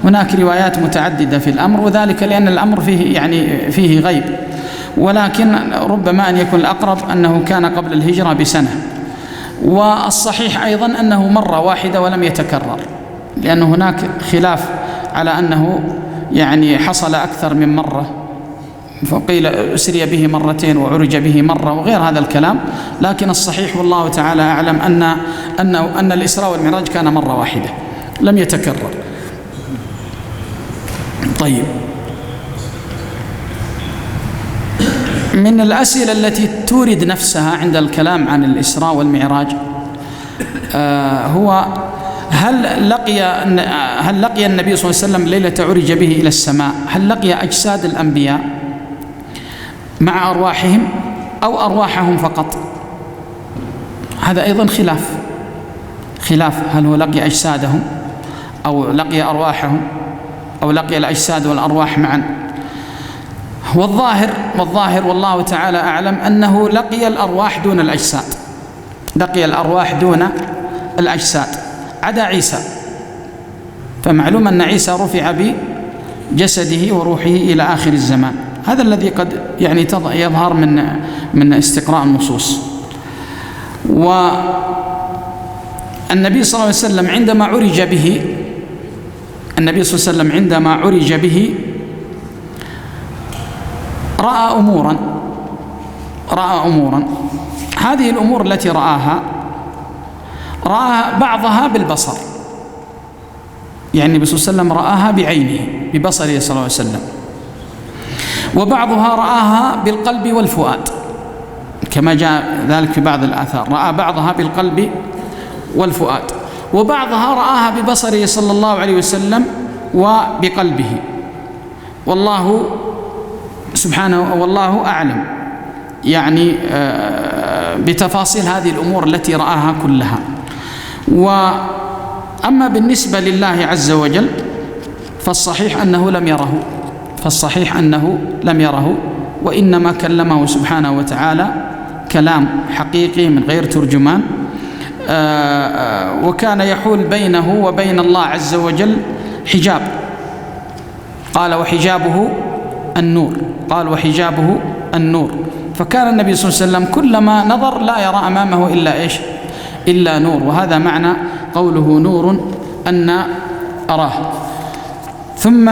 هناك روايات متعددة في الأمر، وذلك لأن الأمر فيه غيب، ولكن ربما أن يكون الأقرب أنه كان قبل الهجرة بسنة. والصحيح أيضا أنه مرة واحدة ولم يتكرر، لأن هناك خلاف على أنه يعني حصل أكثر من مرة، فقيل أسري به مرتين وعرج به مرة وغير هذا الكلام، لكن الصحيح والله تعالى أعلم أن الإسراء والمعراج كان مرة واحدة لم يتكرر. طيب، من الأسئلة التي تورد نفسها عند الكلام عن الإسراء والمعراج هو هل لقي النبي صلى الله عليه وسلم ليلة عرج به إلى السماء، هل لقي أجساد الأنبياء مع أرواحهم أو أرواحهم فقط؟ هذا أيضا خلاف، هل هو لقي أجسادهم أو لقي أرواحهم أو لقي الأجساد والأرواح معا؟ والظاهر والله تعالى أعلم أنه لقي الأرواح دون الأجساد، لقي الأرواح دون الأجساد عدا عيسى. فمعلوم أن عيسى رفع بجسده وروحه إلى آخر الزمان، هذا الذي قد يعني يظهر من استقراء النصوص. والنبي صلى الله عليه وسلم عندما عرج به رأى أمورا، هذه الأمور التي رآها بعضها بالبصر، يعني النبي صلى الله عليه وسلم رآها بعينه ببصره صلى الله عليه وسلم، وبعضها رآها بالقلب والفؤاد كما جاء ذلك في بعض الآثار، رأى بعضها بالقلب والفؤاد، وبعضها رآها ببصره صلى الله عليه وسلم وبقلبه، والله سبحانه والله أعلم يعني بتفاصيل هذه الأمور التي رآها كلها. وأما بالنسبة لله عز وجل فالصحيح أنه لم يره، وإنما كلمه سبحانه وتعالى كلام حقيقي من غير ترجمان، وكان يحول بينه وبين الله عز وجل حجاب، قال وحجابه النور، فكان النبي صلى الله عليه وسلم كلما نظر لا يرى أمامه إلا نور، وهذا معنى قوله نور أن أراه. ثم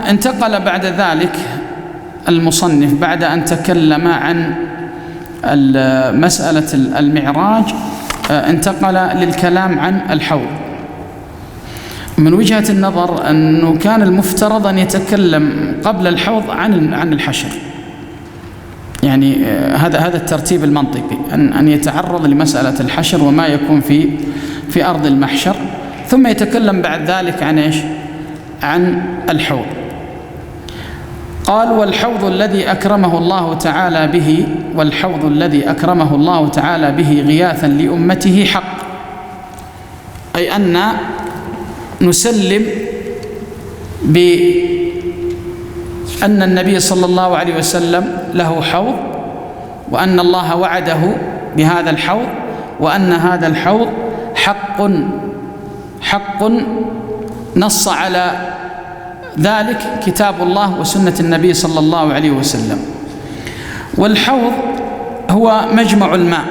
انتقل بعد ذلك المصنف بعد أن تكلم عن مسألة المعراج انتقل للكلام عن الحوض. من وجهة النظر أنه كان المفترض أن يتكلم قبل الحوض عن الحشر، يعني هذا الترتيب المنطقي، أن يتعرض لمسألة الحشر وما يكون في أرض المحشر، ثم يتكلم بعد ذلك عن الحوض. قال والحوض الذي أكرمه الله تعالى به غياثا لأمته حق، أي أن نسلم بأن النبي صلى الله عليه وسلم له حوض، وأن الله وعده بهذا الحوض، وأن هذا الحوض حق نص على ذلك كتاب الله وسنة النبي صلى الله عليه وسلم. والحوض هو مجمع الماء،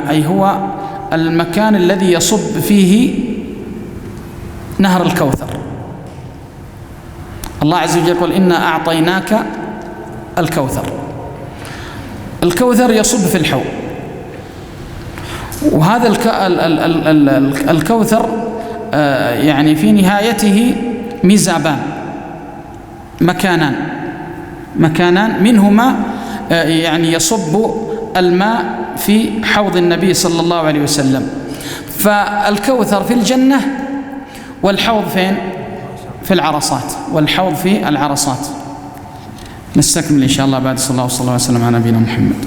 أي هو المكان الذي يصب فيه نهر الكوثر. الله عز وجل يقول إنا أعطيناك الكوثر يصب في الحوض، وهذا الكوثر يعني في نهايته ميزابان، مكانان منهما يعني يصب الماء في حوض النبي صلى الله عليه وسلم. فالكوثر في الجنة، والحوض فين؟ في العرصات. نستكمل إن شاء الله بعد صلى الله عليه وسلم على نبينا محمد.